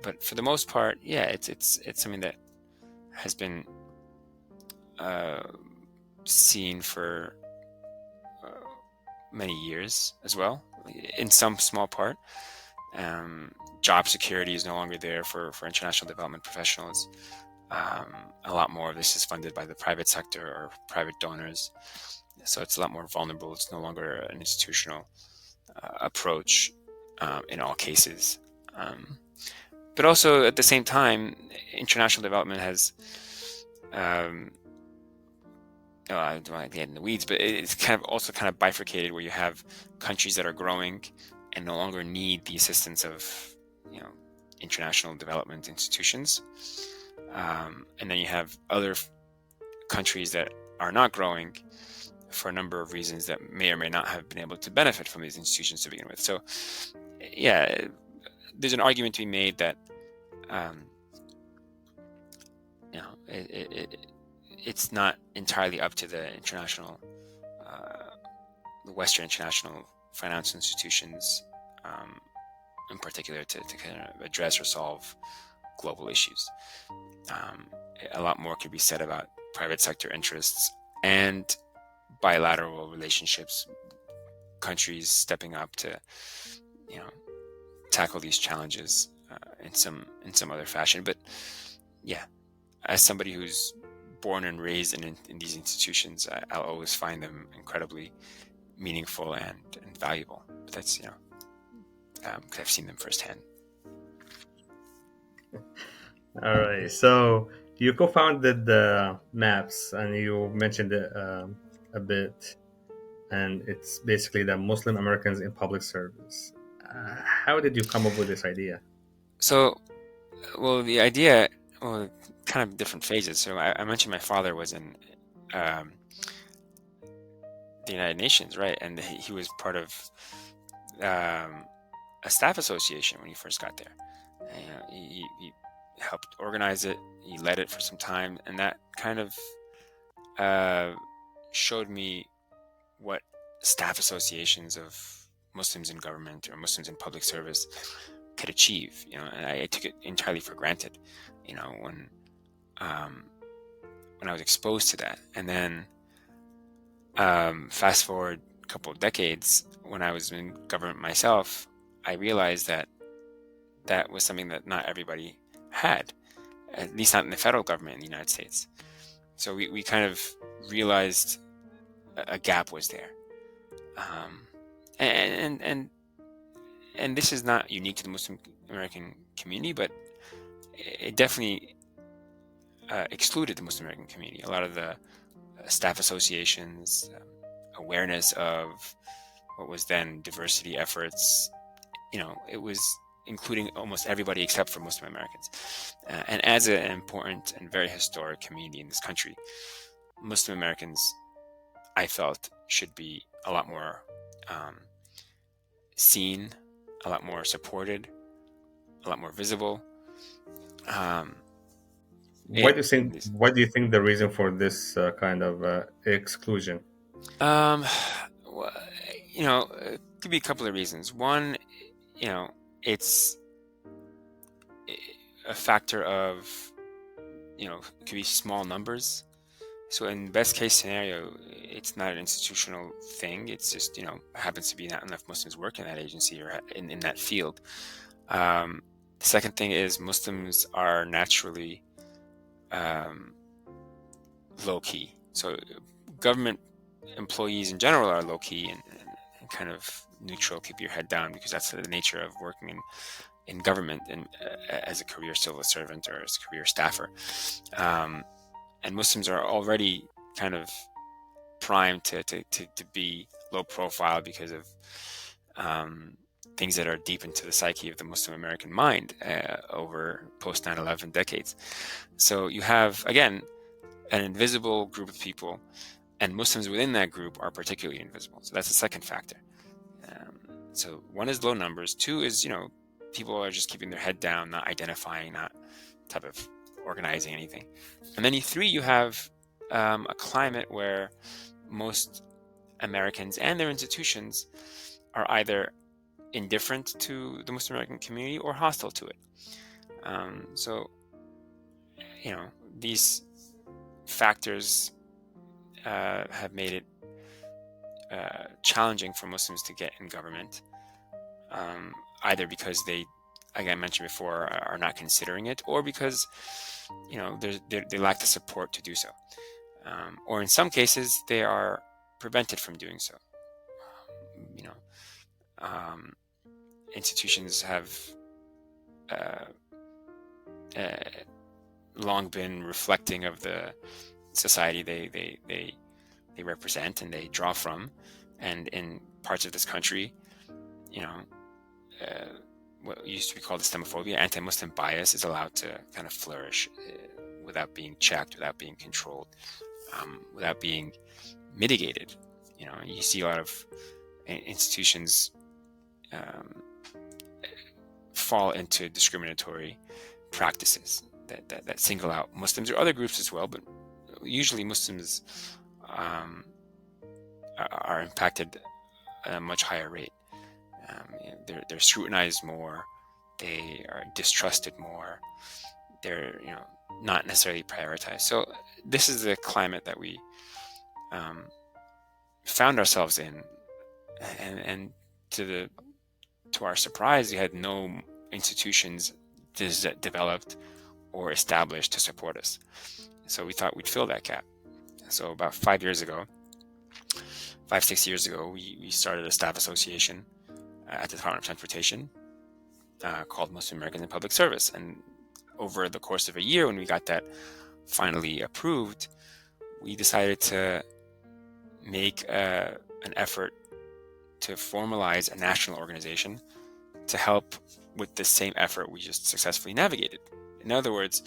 But for the most part, yeah, it's something that has been seen for many years as well, in some small part. Job security is no longer there for international development professionals. A lot more of this is funded by the private sector or private donors, so it's a lot more vulnerable. It's no longer an institutional approach in all cases. But also at the same time, international development has, I don't want to get in the weeds, but it's kind of bifurcated, where you have countries that are growing and no longer need the assistance of international development institutions, and then you have other countries that are not growing for a number of reasons that may or may not have been able to benefit from these institutions to begin with. So yeah, there's an argument to be made that it's not entirely up to the international, the Western international financial institutions in particular to kind of address or solve global issues. A lot more could be said about private sector interests and bilateral relationships, countries stepping up to tackle these challenges in some other fashion. But yeah, as somebody who's born and raised in these institutions, I'll always find them incredibly meaningful and valuable. But that's because I've seen them firsthand. All right, so you co-founded the MAPS, and you mentioned it a bit, and it's basically the Muslim Americans in Public Service. How did you come up with this idea? So, well, the idea, kind of different phases. So I mentioned my father was in the United Nations, right? And he was part of a staff association when he first got there. He helped organize it. He led it for some time, and that kind of showed me what staff associations of Muslims in government or Muslims in public service could achieve. And I took it entirely for granted. When I was exposed to that, and then fast forward a couple of decades, when I was in government myself, I realized that was something that not everybody had, at least not in the federal government in the United States. So we kind of realized a gap was there, and this is not unique to the Muslim American community, but it definitely excluded the Muslim American community. A lot of the staff associations, awareness of what was then diversity efforts, it was including almost everybody except for Muslim Americans. And as an important and very historic community in this country, Muslim Americans, I felt, should be a lot more seen, a lot more supported, a lot more visible. Why do you think the reason for this kind of exclusion? Well, it could be a couple of reasons. One, it's a factor of, it could be small numbers. So in best case scenario, it's not an institutional thing. It's just, happens to be not enough Muslims work in that agency or in that field. The second thing is Muslims are naturally low key. So government employees in general are low key and kind of neutral, keep your head down, because that's the nature of working in government and as a career civil servant or as a career staffer. And Muslims are already kind of primed to be low profile because of things that are deep into the psyche of the Muslim American mind over post 9/11 decades. So you have, again, an invisible group of people, and Muslims within that group are particularly invisible. So that's the second factor. So one is low numbers. Two is, people are just keeping their head down, not identifying, not type of organizing anything. And then three, you have a climate where most Americans and their institutions are either indifferent to the Muslim American community or hostile to it. So, these factors have made it challenging for Muslims to get in government, either because they, like I mentioned before, are not considering it, or because they lack the support to do so, or in some cases they are prevented from doing so. Institutions have long been reflecting of the society they represent and they draw from, and in parts of this country, what used to be called Islamophobia, anti-Muslim bias, is allowed to kind of flourish without being checked, without being controlled, without being mitigated. You see a lot of institutions fall into discriminatory practices that single out Muslims or other groups as well, but usually Muslims are impacted at a much higher rate. They're scrutinized more, they are distrusted more, they're not necessarily prioritized. So this is the climate that we found ourselves in, and to our surprise, we had no institutions developed or established to support us. So we thought we'd fill that gap. So about 5 years ago, 5-6 years ago, we started a staff association at the Department of Transportation called Muslim Americans in Public Service. And over the course of a year, when we got that finally approved, we decided to make an effort to formalize a national organization to help with the same effort we just successfully navigated. In other words,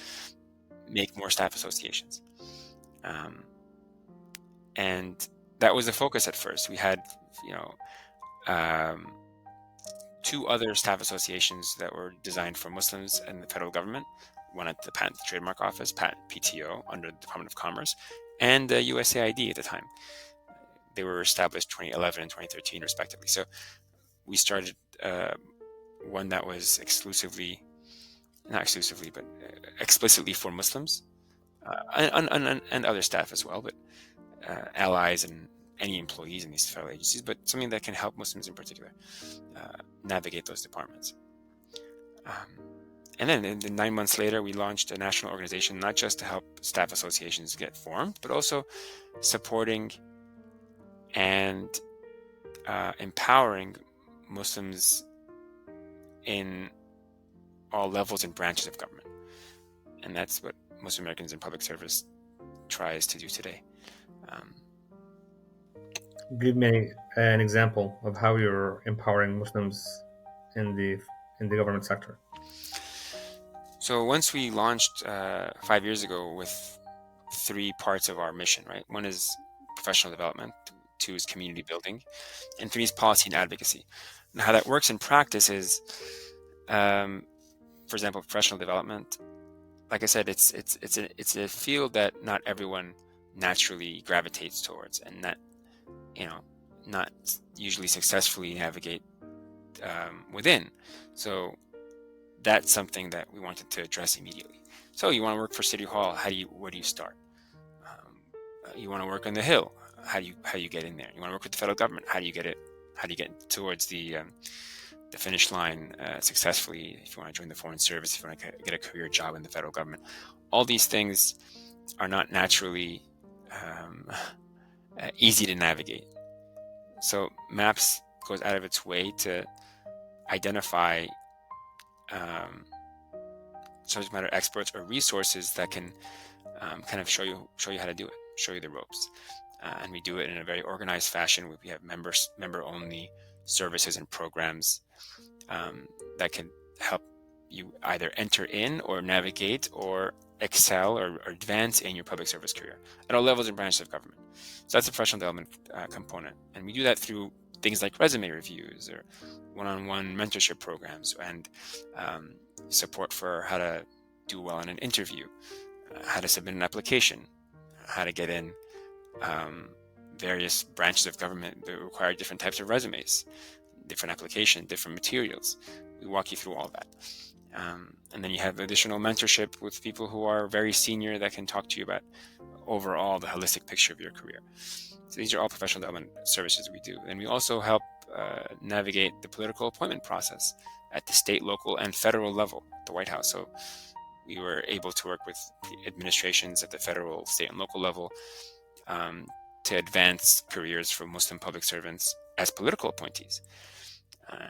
make more staff associations. And that was the focus at first. We had, 2 other staff associations that were designed for Muslims and the federal government, one at the Patent and Trademark Office, Patent PTO, under the Department of Commerce, and USAID at the time. They were established 2011 and 2013, respectively. So we started one that was not exclusively, but explicitly for Muslims and other staff as well, but allies and any employees in these federal agencies, but something that can help Muslims in particular navigate those departments. And then 9 months later, we launched a national organization, not just to help staff associations get formed, but also supporting and empowering Muslims in all levels and branches of government. And that's what Muslim Americans in Public Service tries to do today. Give me an example of how you're empowering Muslims in the government sector. So once we launched 5 years ago with 3 parts of our mission, right? 1 is professional development, 2 is community building, and 3 is policy and advocacy. And how that works in practice is, for example, professional development. Like I said, it's a field that not everyone naturally gravitates towards, and that not usually successfully navigate within. So that's something that we wanted to address immediately. So you want to work for City Hall? Where do you start? You want to work on the Hill? How do you get in there? You want to work with the federal government? How do you get towards the finish line successfully? If you want to join the Foreign Service, if you want to get a career job in the federal government, all these things are not naturally easy to navigate. So MAPS goes out of its way to identify subject matter experts or resources that can kind of show you how to do it, show you the ropes. and we do it in a very organized fashion. We have member-only services and programs that can help you either enter in or navigate or excel or advance in your public service career at all levels and branches of government. So that's the professional development component. And we do that through things like resume reviews or one-on-one mentorship programs and support for how to do well in an interview, how to submit an application, how to get in various branches of government that require different types of resumes, different application, different materials. We walk you through all that. And then you have additional mentorship with people who are very senior that can talk to you about overall the holistic picture of your career. So these are all professional development services we do. And we also help navigate the political appointment process at the state, local, and federal level at the White House. So we were able to work with administrations at the federal, state, and local level to advance careers for Muslim public servants as political appointees.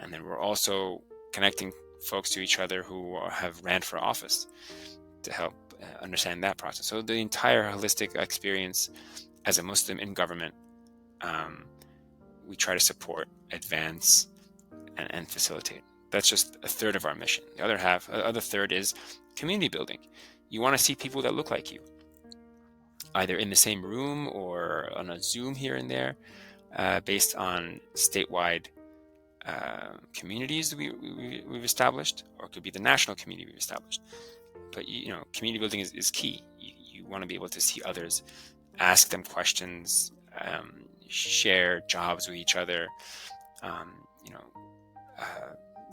And then we're also connecting folks to each other who have ran for office to help understand that process. So the entire holistic experience as a Muslim in government, we try to support, advance, and facilitate. That's just a third of our mission. The other third is community building. You want to see people that look like you, either in the same room or on a Zoom here and there, based on statewide communities we've established, or it could be the national community we've established. But community building is key. You want to be able to see others, ask them questions, share jobs with each other,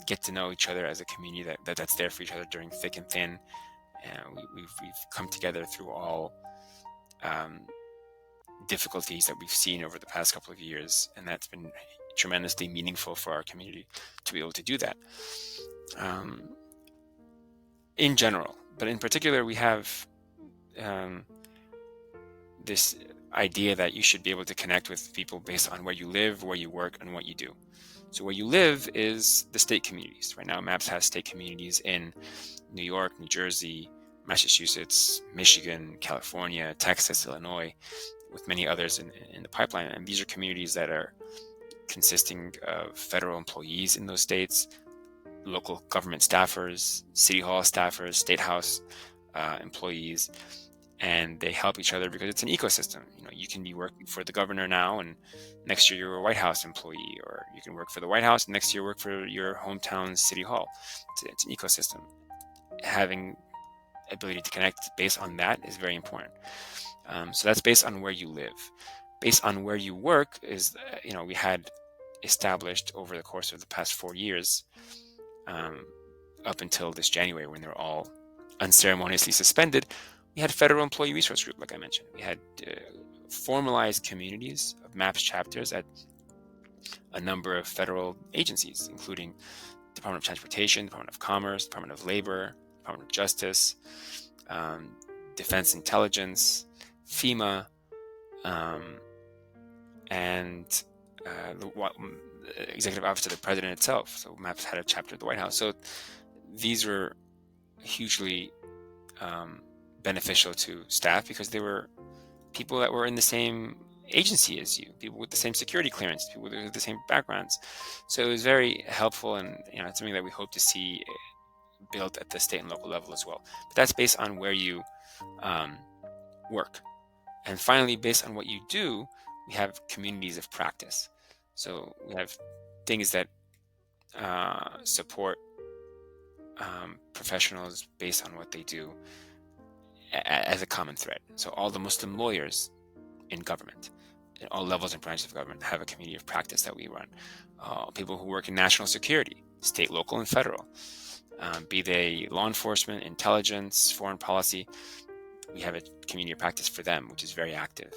get to know each other as a community that's there for each other during thick and thin. We've come together through all difficulties that we've seen over the past couple of years, and that's been tremendously meaningful for our community to be able to do that in general. But in particular, we have this idea that you should be able to connect with people based on where you live, where you work, and what you do. So where you live is the state communities. Right now, MAPS has state communities in New York, New Jersey, Massachusetts, Michigan, California, Texas, Illinois, with many others in the pipeline. And these are communities that are consisting of federal employees in those states, local government staffers, city hall staffers, state house employees, and they help each other because it's an ecosystem. You can be working for the governor now, and next year you're a White House employee, or you can work for the White House, and next year work for your hometown city hall. It's an ecosystem. Having ability to connect based on that is very important. So that's based on where you live. Based on where you work is, we had established over the course of the past 4 years, up until this January when they're all unceremoniously suspended, we had Federal Employee Resource Group, like I mentioned. We had formalized communities of MAPS chapters at a number of federal agencies, including Department of Transportation, Department of Commerce, Department of Labor, Department of Justice, Defense Intelligence, FEMA, and the Executive Office of the President itself. So MAPS had a chapter at the White House. So these were hugely beneficial to staff because they were people that were in the same agency as you, people with the same security clearance, people with the same backgrounds. So it was very helpful, and it's something that we hope to see built at the state and local level as well. But that's based on where you work. And finally, based on what you do, we have communities of practice. So we have things that support professionals based on what they do as a common thread. So all the Muslim lawyers in government, in all levels and branches of government, have a community of practice that we run. People who work in national security, state, local, and federal, be they law enforcement, intelligence, foreign policy, we have a community of practice for them, which is very active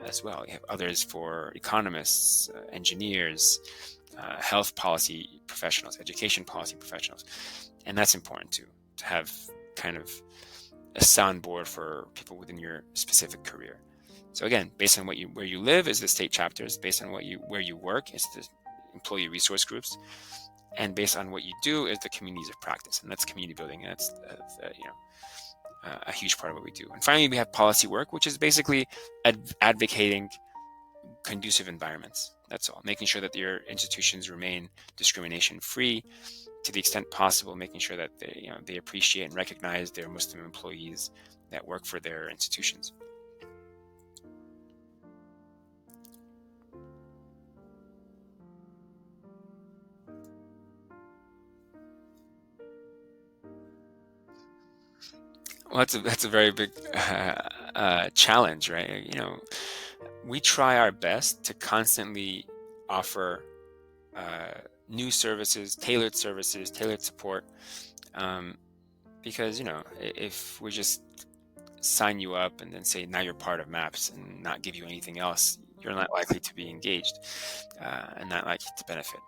as well. We have others for economists, engineers, health policy professionals, education policy professionals. And that's important too, to have kind of a soundboard for people within your specific career. So again, based on where you live is the state chapters, based on where you work is the employee resource groups, and based on what you do is the communities of practice, and that's community building. And that's a huge part of what we do. And finally, we have policy work, which is basically advocating conducive environments. That's all. Making sure that your institutions remain discrimination free to the extent possible, making sure that they appreciate and recognize their Muslim employees that work for their institutions. Well, that's a very big challenge, right? We try our best to constantly offer new services, tailored support, because if we just sign you up and then say now you're part of MAPS and not give you anything else, you're not likely to be engaged and not likely to benefit.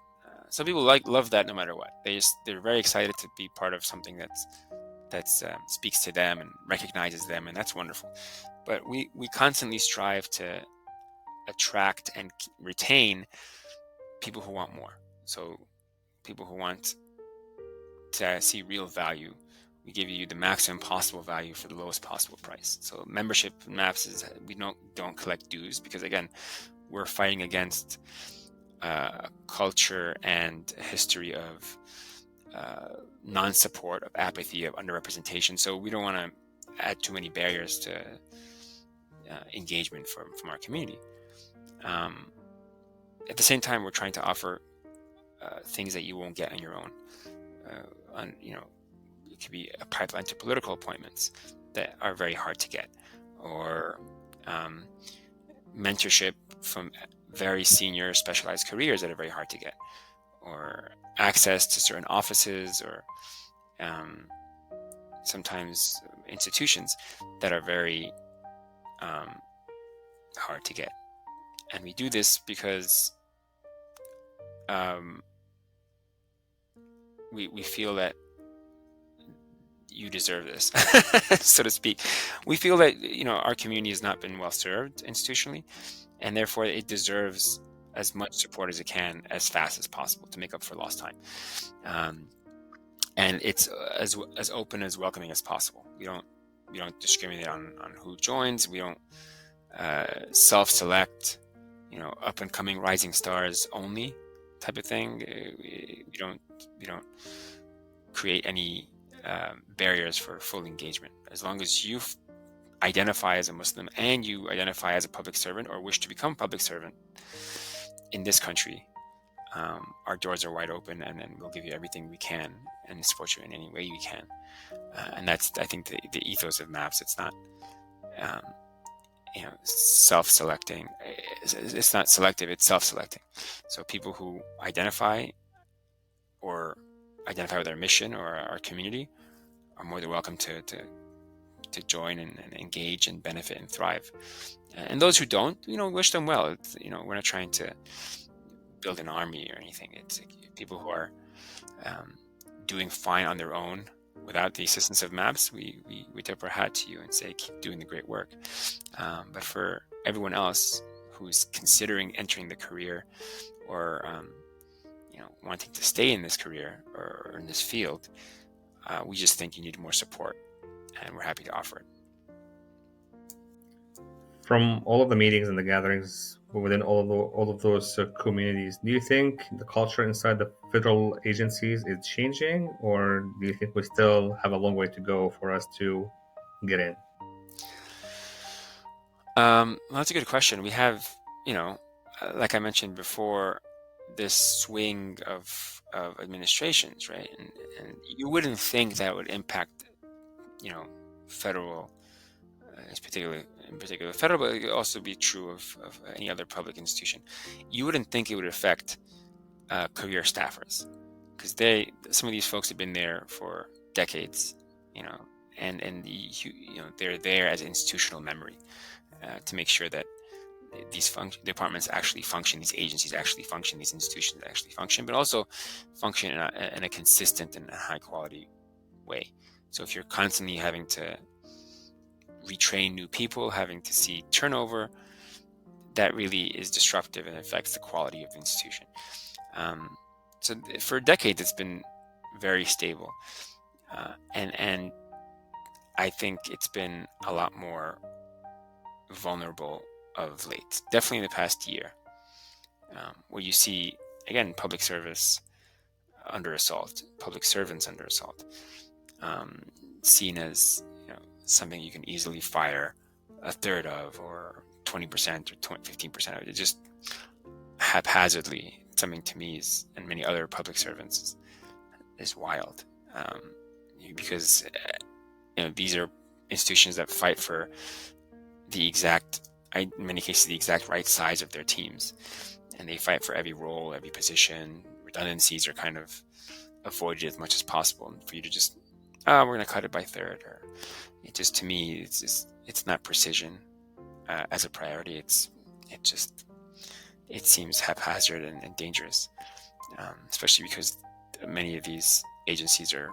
Some people love that no matter what. They're very excited to be part of something that speaks to them and recognizes them, and that's wonderful. But we constantly strive to attract and retain people who want more. So people who want to see real value. We give you the maximum possible value for the lowest possible price. So membership in MAPS is we don't collect dues, because again, we're fighting against a culture and a history of non-support, of apathy, of underrepresentation. So we don't want to add too many barriers to engagement from our community. At the same time, we're trying to offer things that you won't get on your own. It could be a pipeline to political appointments that are very hard to get, or mentorship from very senior specialized careers that are very hard to get, or access to certain offices, or sometimes institutions that are very hard to get. And we do this because we feel that you deserve this, so to speak. We feel that our community has not been well served institutionally, and therefore it deserves as much support as it can, as fast as possible, to make up for lost time. And it's as open, as welcoming as possible. We don't discriminate on who joins. We don't self-select, up and coming rising stars only type of thing. We don't create any barriers for full engagement. As long as you identify as a Muslim and you identify as a public servant or wish to become a public servant in this country, our doors are wide open, and then we'll give you everything we can and support you in any way we can. And that's, I think, the ethos of MAPS. It's not self-selecting. It's not selective, it's self-selecting. So people who identify with our mission or our community are more than welcome to join and engage and benefit and thrive. And those who don't, wish them well. We're not trying to build an army or anything. It's people who are doing fine on their own without the assistance of MAPS. We tip our hat to you and say, keep doing the great work. But for everyone else who's considering entering the career, or wanting to stay in this career or in this field, we just think you need more support, and we're happy to offer it. From all of the meetings and the gatherings within all of those communities, do you think the culture inside the federal agencies is changing, or do you think we still have a long way to go for us to get in? Well, that's a good question. We have, like I mentioned before, this swing of administrations, right? And you wouldn't think that would impact, federal, in particular federal, but it could also be true of any other public institution. You wouldn't think it would affect career staffers, because some of these folks have been there for decades, and they're there as institutional memory to make sure that these departments actually function, these agencies actually function, these institutions actually function, but also function in a consistent and high quality way. So if you're constantly having to retrain new people, having to see turnover, that really is disruptive and affects the quality of the institution. So for decades, it's been very stable. And I think it's been a lot more vulnerable of late, definitely in the past year, where you see, again, public service under assault, public servants under assault, seen as something you can easily fire a third of, or 20% or 15% of it. It just haphazardly, something to me is, and many other public servants, is wild, because these are institutions that fight for the exact, in many cases, the exact right size of their teams, and they fight for every role, every position. Redundancies are kind of avoided as much as possible, and for you to just, we're going to cut it by third, or it just, to me, it's not precision as a priority. It seems haphazard and dangerous, especially because many of these agencies are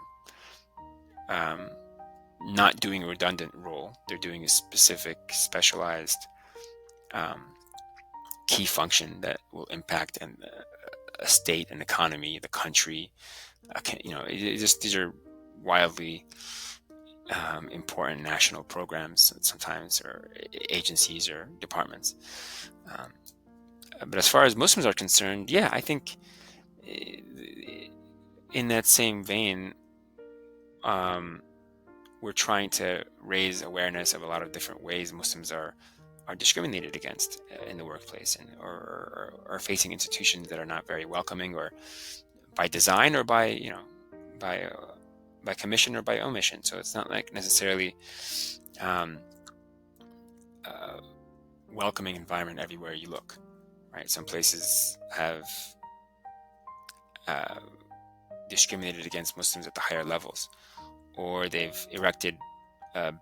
not doing a redundant role. They're doing a specific, specialized, key function that will impact a state, an economy, the country. These are wildly important national programs sometimes, or agencies or departments. But as far as Muslims are concerned, yeah, I think in that same vein, we're trying to raise awareness of a lot of different ways Muslims are discriminated against in the workplace, and or are facing institutions that are not very welcoming, or by design, or by commission or by omission. So it's not like necessarily welcoming environment everywhere you look, right? Some places have discriminated against Muslims at the higher levels, or they've erected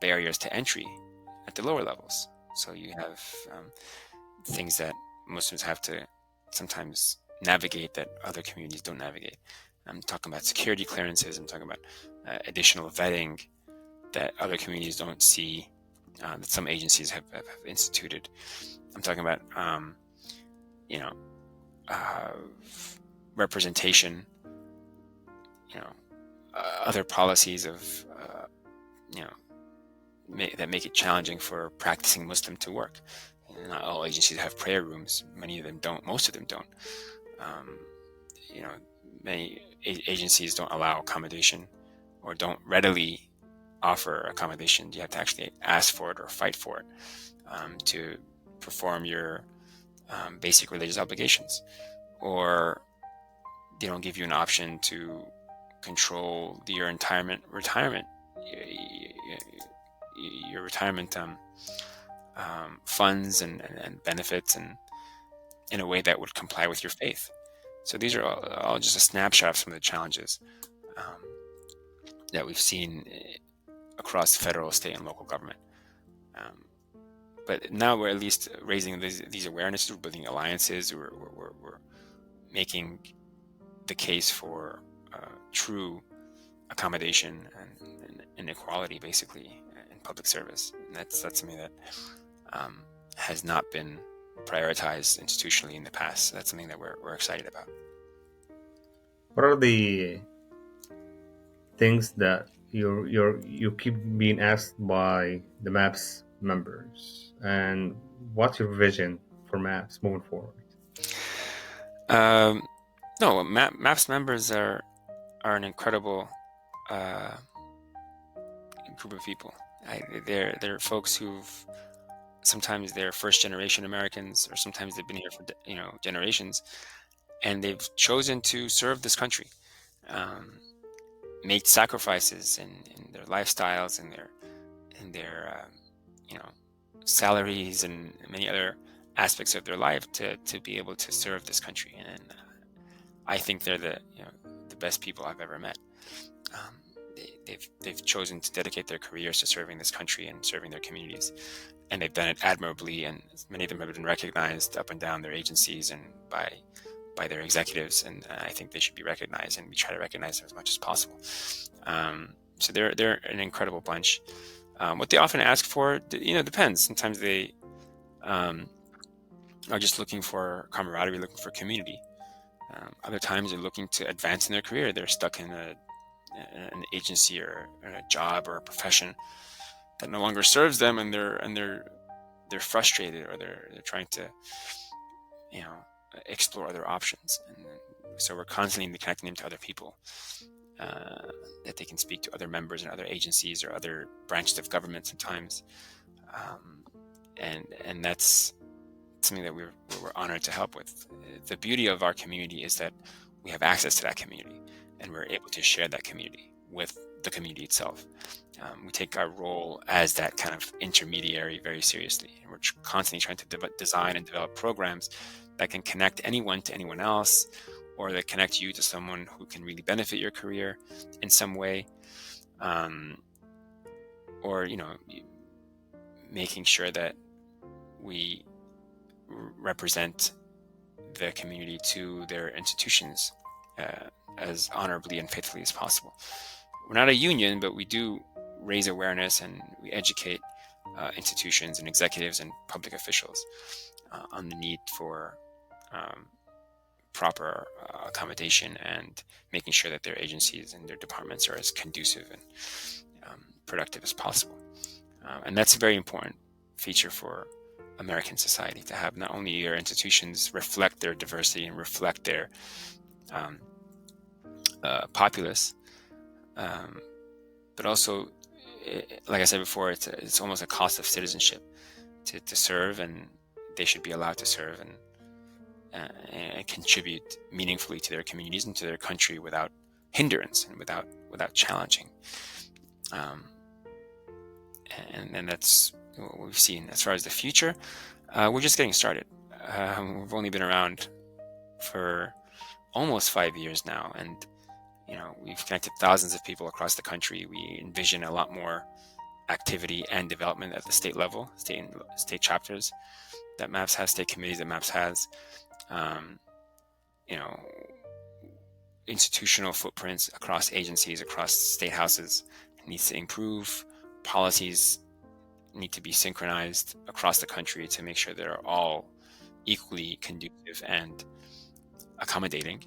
barriers to entry at the lower levels. So you have things that Muslims have to sometimes navigate that other communities don't navigate. I'm talking about security clearances. I'm talking about additional vetting that other communities don't see, that some agencies have instituted. I'm talking about representation, other policies of that make it challenging for practicing Muslim to work. Not all agencies have prayer rooms. Many of them don't. Most of them don't. Many agencies don't allow accommodation, or don't readily offer accommodation. You have to actually ask for it or fight for it to perform your basic religious obligations. Or they don't give you an option to control your retirement, your retirement funds and benefits, and in a way that would comply with your faith. So these are all just a snapshot of some of the challenges that we've seen across federal, state, and local government. But now we're at least raising these awarenesses. We're building alliances. We're making the case for true accommodation and equality, basically, in public service. And that's something that has not been prioritized institutionally in the past. So that's something that we're excited about. What are the things that you keep being asked by the MAPS members, and what's your vision for MAPS moving forward? No, MAPS members are an incredible group of people. They're folks who've, sometimes they're first generation Americans, or sometimes they've been here for generations, and they've chosen to serve this country, make sacrifices in their lifestyles, and their salaries, and many other aspects of their life to be able to serve this country. And I think they're the best people I've ever met. They've chosen to dedicate their careers to serving this country and serving their communities, and they've done it admirably. And many of them have been recognized up and down their agencies and by their executives, and I think they should be recognized, and we try to recognize them as much as possible. So they're an incredible bunch. What they often ask for, depends. Sometimes they are just looking for camaraderie, looking for community. Other times they're looking to advance in their career. They're stuck in an agency or a job or a profession that no longer serves them, and they're frustrated, or they're trying to, explore other options. And so we're constantly connecting them to other people, that they can speak to other members and other agencies or other branches of government sometimes. And that's something that we're honored to help with. The beauty of our community is that we have access to that community, and we're able to share that community with the community itself. We take our role as that kind of intermediary very seriously, and we're constantly trying to design and develop programs that can connect anyone to anyone else, or that connect you to someone who can really benefit your career in some way, or making sure that we represent the community to their institutions as honorably and faithfully as possible. We're not a union, but we do raise awareness, and we educate institutions and executives and public officials on the need for proper accommodation, and making sure that their agencies and their departments are as conducive and productive as possible. And that's a very important feature for American society, to have not only your institutions reflect their diversity and reflect their populace, but also, like I said before, it's almost a cost of citizenship to serve, and they should be allowed to serve and contribute meaningfully to their communities and to their country without hindrance and without challenging. And that's what we've seen. As far as the future, we're just getting started. We've only been around for almost 5 years now, and we've connected thousands of people across the country. We envision a lot more activity and development at the state level, state chapters that MAPS has, state committees that MAPS has. Institutional footprints across agencies, across state houses, needs to improve. Policies need to be synchronized across the country to make sure they're all equally conducive and accommodating.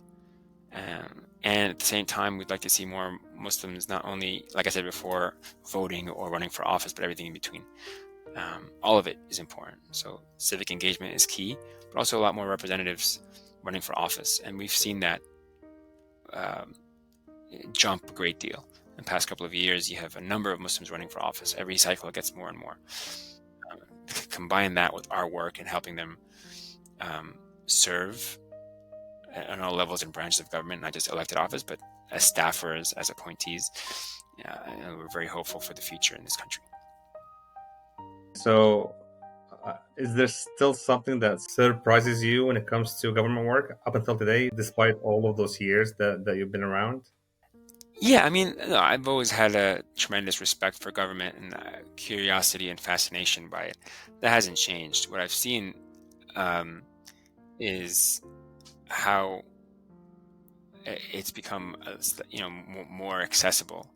And at the same time, we'd like to see more Muslims, not only, like I said before, voting or running for office, but everything in between. All of it is important. So civic engagement is key, but also a lot more representatives running for office. And we've seen that jump a great deal. In the past couple of years, you have a number of Muslims running for office. Every cycle it gets more and more. Combine that with our work and helping them serve on all levels and branches of government, not just elected office, but as staffers, as appointees. We're very hopeful for the future in this country. So, is there still something that surprises you when it comes to government work up until today, despite all of those years that you've been around? Yeah, I mean, I've always had a tremendous respect for government and curiosity and fascination by it. That hasn't changed. What I've seen is how it's become, more accessible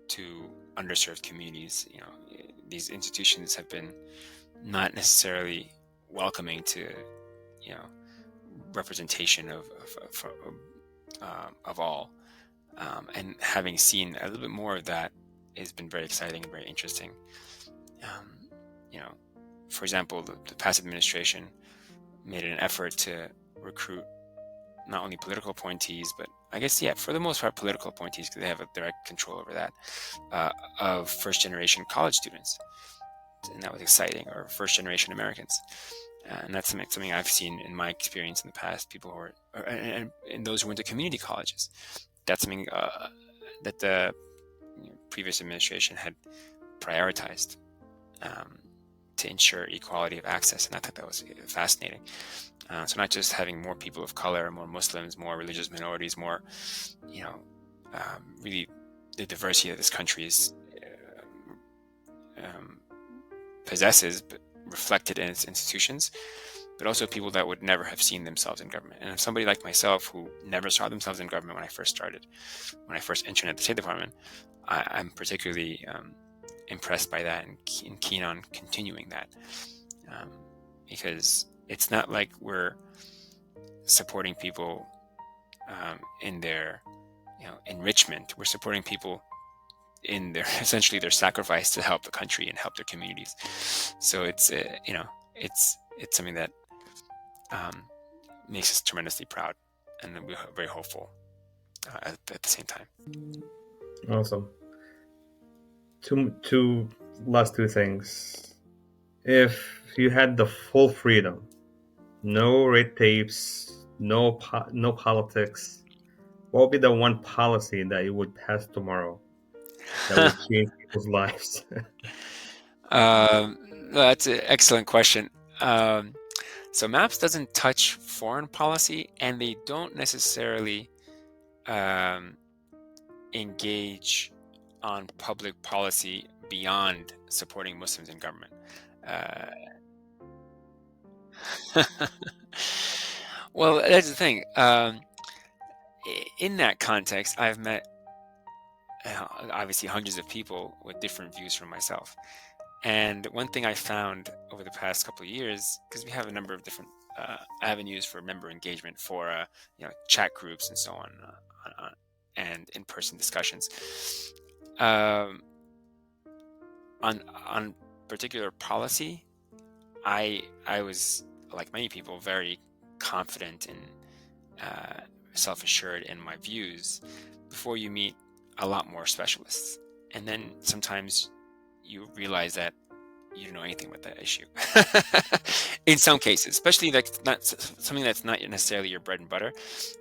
to underserved communities. These institutions have been not necessarily welcoming to, representation of all. And having seen a little bit more of that has been very exciting and very interesting. For example, the past administration made an effort to recruit not only political appointees, but I guess, for the most part, political appointees, because they have a direct control over that, of first-generation college students. And that was exciting, or first-generation Americans. And that's something I've seen in my experience in the past, people who are, and those who went to community colleges. That's something that the previous administration had prioritized to ensure equality of access, and I thought that was fascinating. So not just having more people of color, more Muslims, more religious minorities, more, really the diversity that this country is possesses, but reflected in its institutions, but also people that would never have seen themselves in government. And somebody like myself, who never saw themselves in government when I first entered at the State Department, I'm particularly impressed by that and keen on continuing that, because it's not like we're supporting people in their enrichment. We're supporting people in their essentially their sacrifice to help the country and help their communities. So it's it's something that makes us tremendously proud, and we're very hopeful at the same time. Awesome. Two last two things. If you had the full freedom, no red tapes, no politics, what would be the one policy that you would pass tomorrow that would change people's lives? That's an excellent question. So MAPS doesn't touch foreign policy, and they don't necessarily engage on public policy beyond supporting Muslims in government. Well, that's the thing. In that context, I've met obviously hundreds of people with different views from myself. And one thing I found over the past couple of years, because we have a number of different avenues for member engagement, for chat groups and so on, and in-person discussions, on particular policy, I was, like many people, very confident and self-assured in my views before you meet a lot more specialists, and then sometimes you realize that you don't know anything about that issue. In some cases, especially like not something that's not necessarily your bread and butter,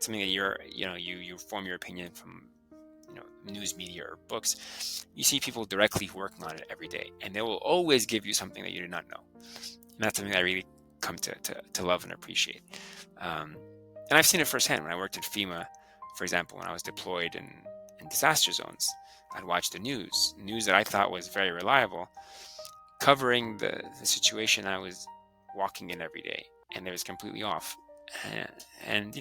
something that you form your opinion from news media or books. You see people directly working on it every day, and they will always give you something that you do not know. And that's something that I really come to love and appreciate. And I've seen it firsthand when I worked at FEMA, for example, when I was deployed in disaster zones. I'd watch the news that I thought was very reliable, covering the situation I was walking in every day, and it was completely off. And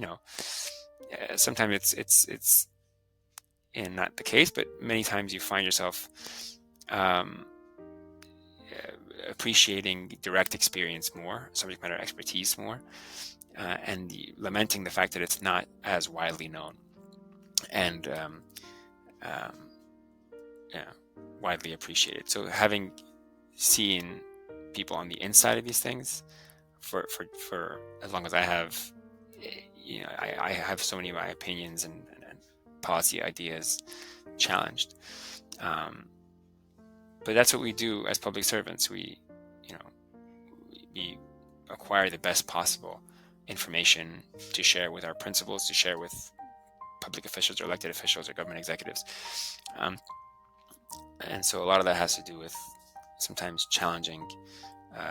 sometimes it's not the case, but many times you find yourself appreciating direct experience more, subject matter expertise more, and lamenting the fact that it's not as widely known and widely appreciated. So having seen people on the inside of these things for as long as I have, I have so many of my opinions and policy ideas challenged. But that's what we do as public servants. We acquire the best possible information to share with our principals, to share with public officials or elected officials or government executives. And so a lot of that has to do with sometimes challenging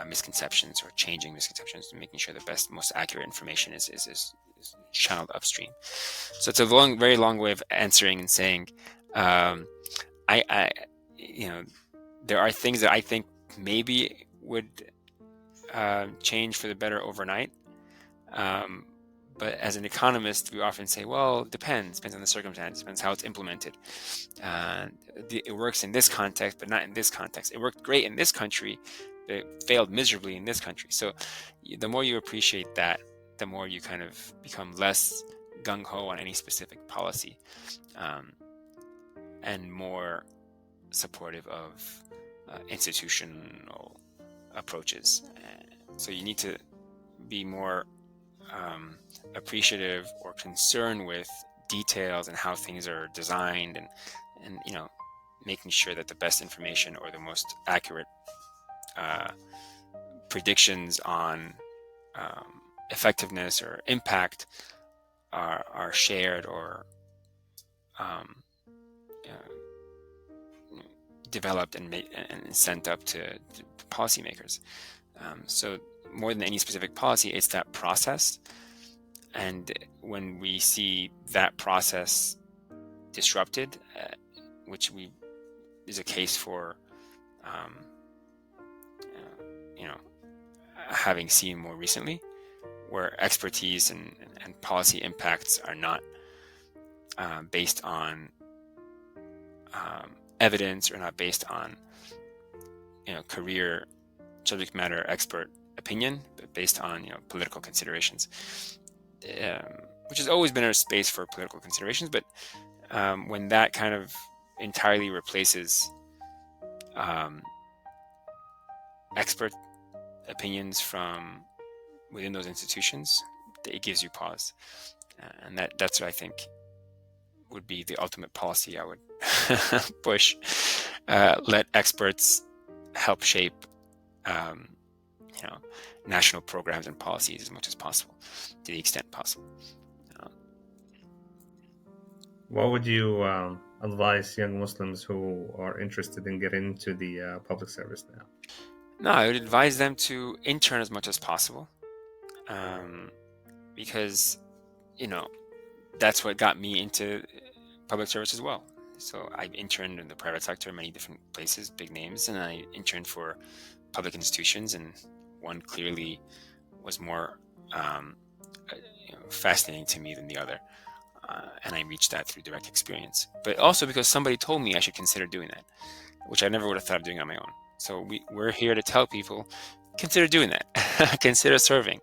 misconceptions or changing misconceptions and making sure the best, most accurate information is channeled upstream. So it's a very long way of answering and saying, there are things that I think maybe would change for the better overnight. But as an economist, we often say, well, depends on the circumstance, depends how it's implemented. It works in this context, but not in this context. It worked great in this country, but it failed miserably in this country. So the more you appreciate that, the more you kind of become less gung-ho on any specific policy, and more supportive of institutional approaches. So you need to be more appreciative or concerned with details and how things are designed, and making sure that the best information or the most accurate predictions on effectiveness or impact are shared or developed and sent up to policymakers. So more than any specific policy, it's that process. And when we see that process disrupted, which is a case for, having seen more recently, where expertise and policy impacts are not based on evidence, or not based on career subject matter expert opinion, but based on political considerations, which has always been a space for political considerations. But when that kind of entirely replaces expert opinions from within those institutions, it gives you pause. And that's what I think would be the ultimate policy I would push. Let experts help shape national programs and policies as much as possible, to the extent possible. What would you advise young Muslims who are interested in getting into the public service now? No, I would advise them to intern as much as possible, because that's what got me into public service as well. So I interned in the private sector, many different places, big names, and I interned for public institutions, and one clearly was more fascinating to me than the other. And I reached that through direct experience, but also because somebody told me I should consider doing that, which I never would have thought of doing on my own. So we're here to tell people, consider doing that. Consider serving.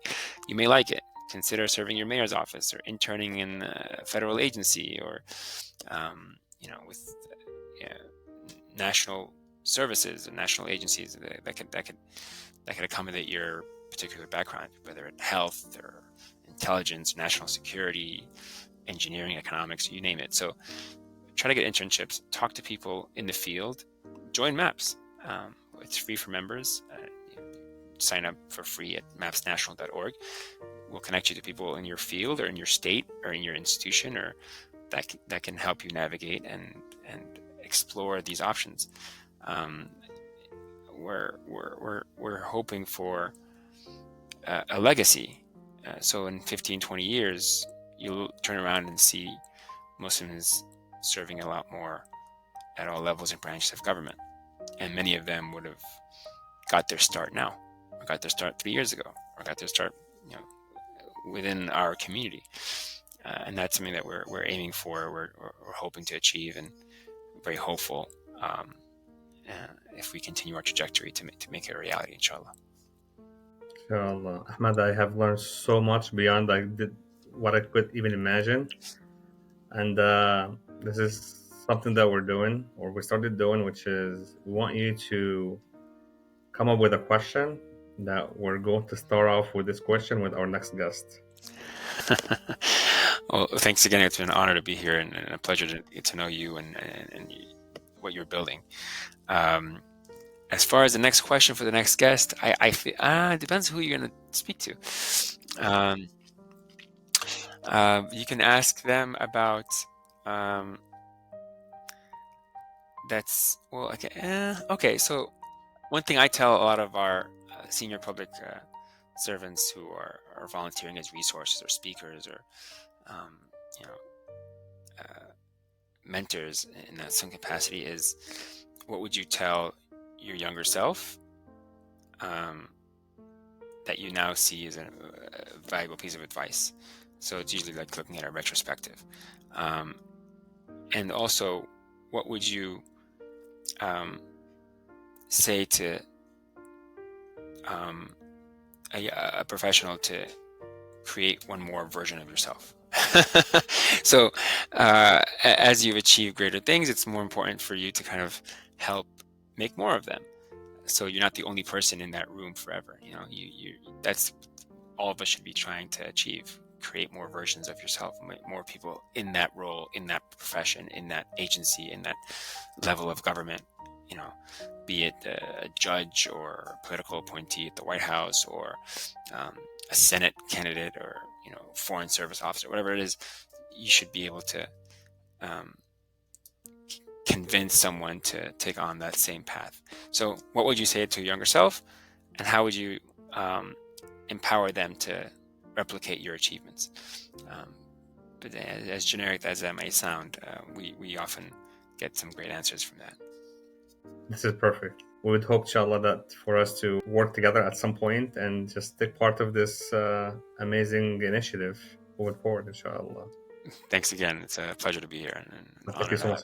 You may like it. Consider serving your mayor's office, or interning in a federal agency, or with national services and national agencies that could accommodate your particular background, whether it's health or intelligence, national security, engineering, economics, you name it. So try to get internships, talk to people in the field, join MAPS. It's free for members. Sign up for free at mapsnational.org. We'll connect you to people in your field or in your state or in your institution, or that can help you navigate and explore these options. We're hoping for a legacy. So in 15, 20 years, you'll turn around and see Muslims serving a lot more at all levels and branches of government. And many of them would have got their start now, or got their start 3 years ago, or got their start within our community. And that's something that we're aiming for, we're hoping to achieve, and very hopeful if we continue our trajectory to make it a reality, inshallah. Inshallah. Ahmad, I have learned so much beyond what I could even imagine. And this is something that we're doing, or we started doing, which is we want you to come up with a question that we're going to start off with this question with our next guest. Well, thanks again. It's been an honor to be here, and a pleasure to get to know you and what you're building. As far as the next question for the next guest, I feel, it depends who you're going to speak to. You can ask them about okay. So one thing I tell a lot of our senior public servants who are volunteering as resources or speakers or mentors in some capacity is, what would you tell your younger self that you now see as a valuable piece of advice? So it's usually like looking at a retrospective. And also, what would you say to a professional to create one more version of yourself? So as you've achieved greater things, it's more important for you to kind of help make more of them. So you're not the only person in that room forever. That's all of us should be trying to achieve. Create more versions of yourself, more people in that role, in that profession, in that agency, in that level of government, be it a judge or a political appointee at the White House, or a Senate candidate, or foreign service officer, whatever it is. You should be able to convince someone to take on that same path. So what would you say to your younger self, and how would you empower them to replicate your achievements? But as generic as that may sound, we often get some great answers from that. This is perfect. We would hope, inshallah, that for us to work together at some point and just take part of this amazing initiative moving forward, inshallah. Thanks again. It's a pleasure to be here. And Thank you so much.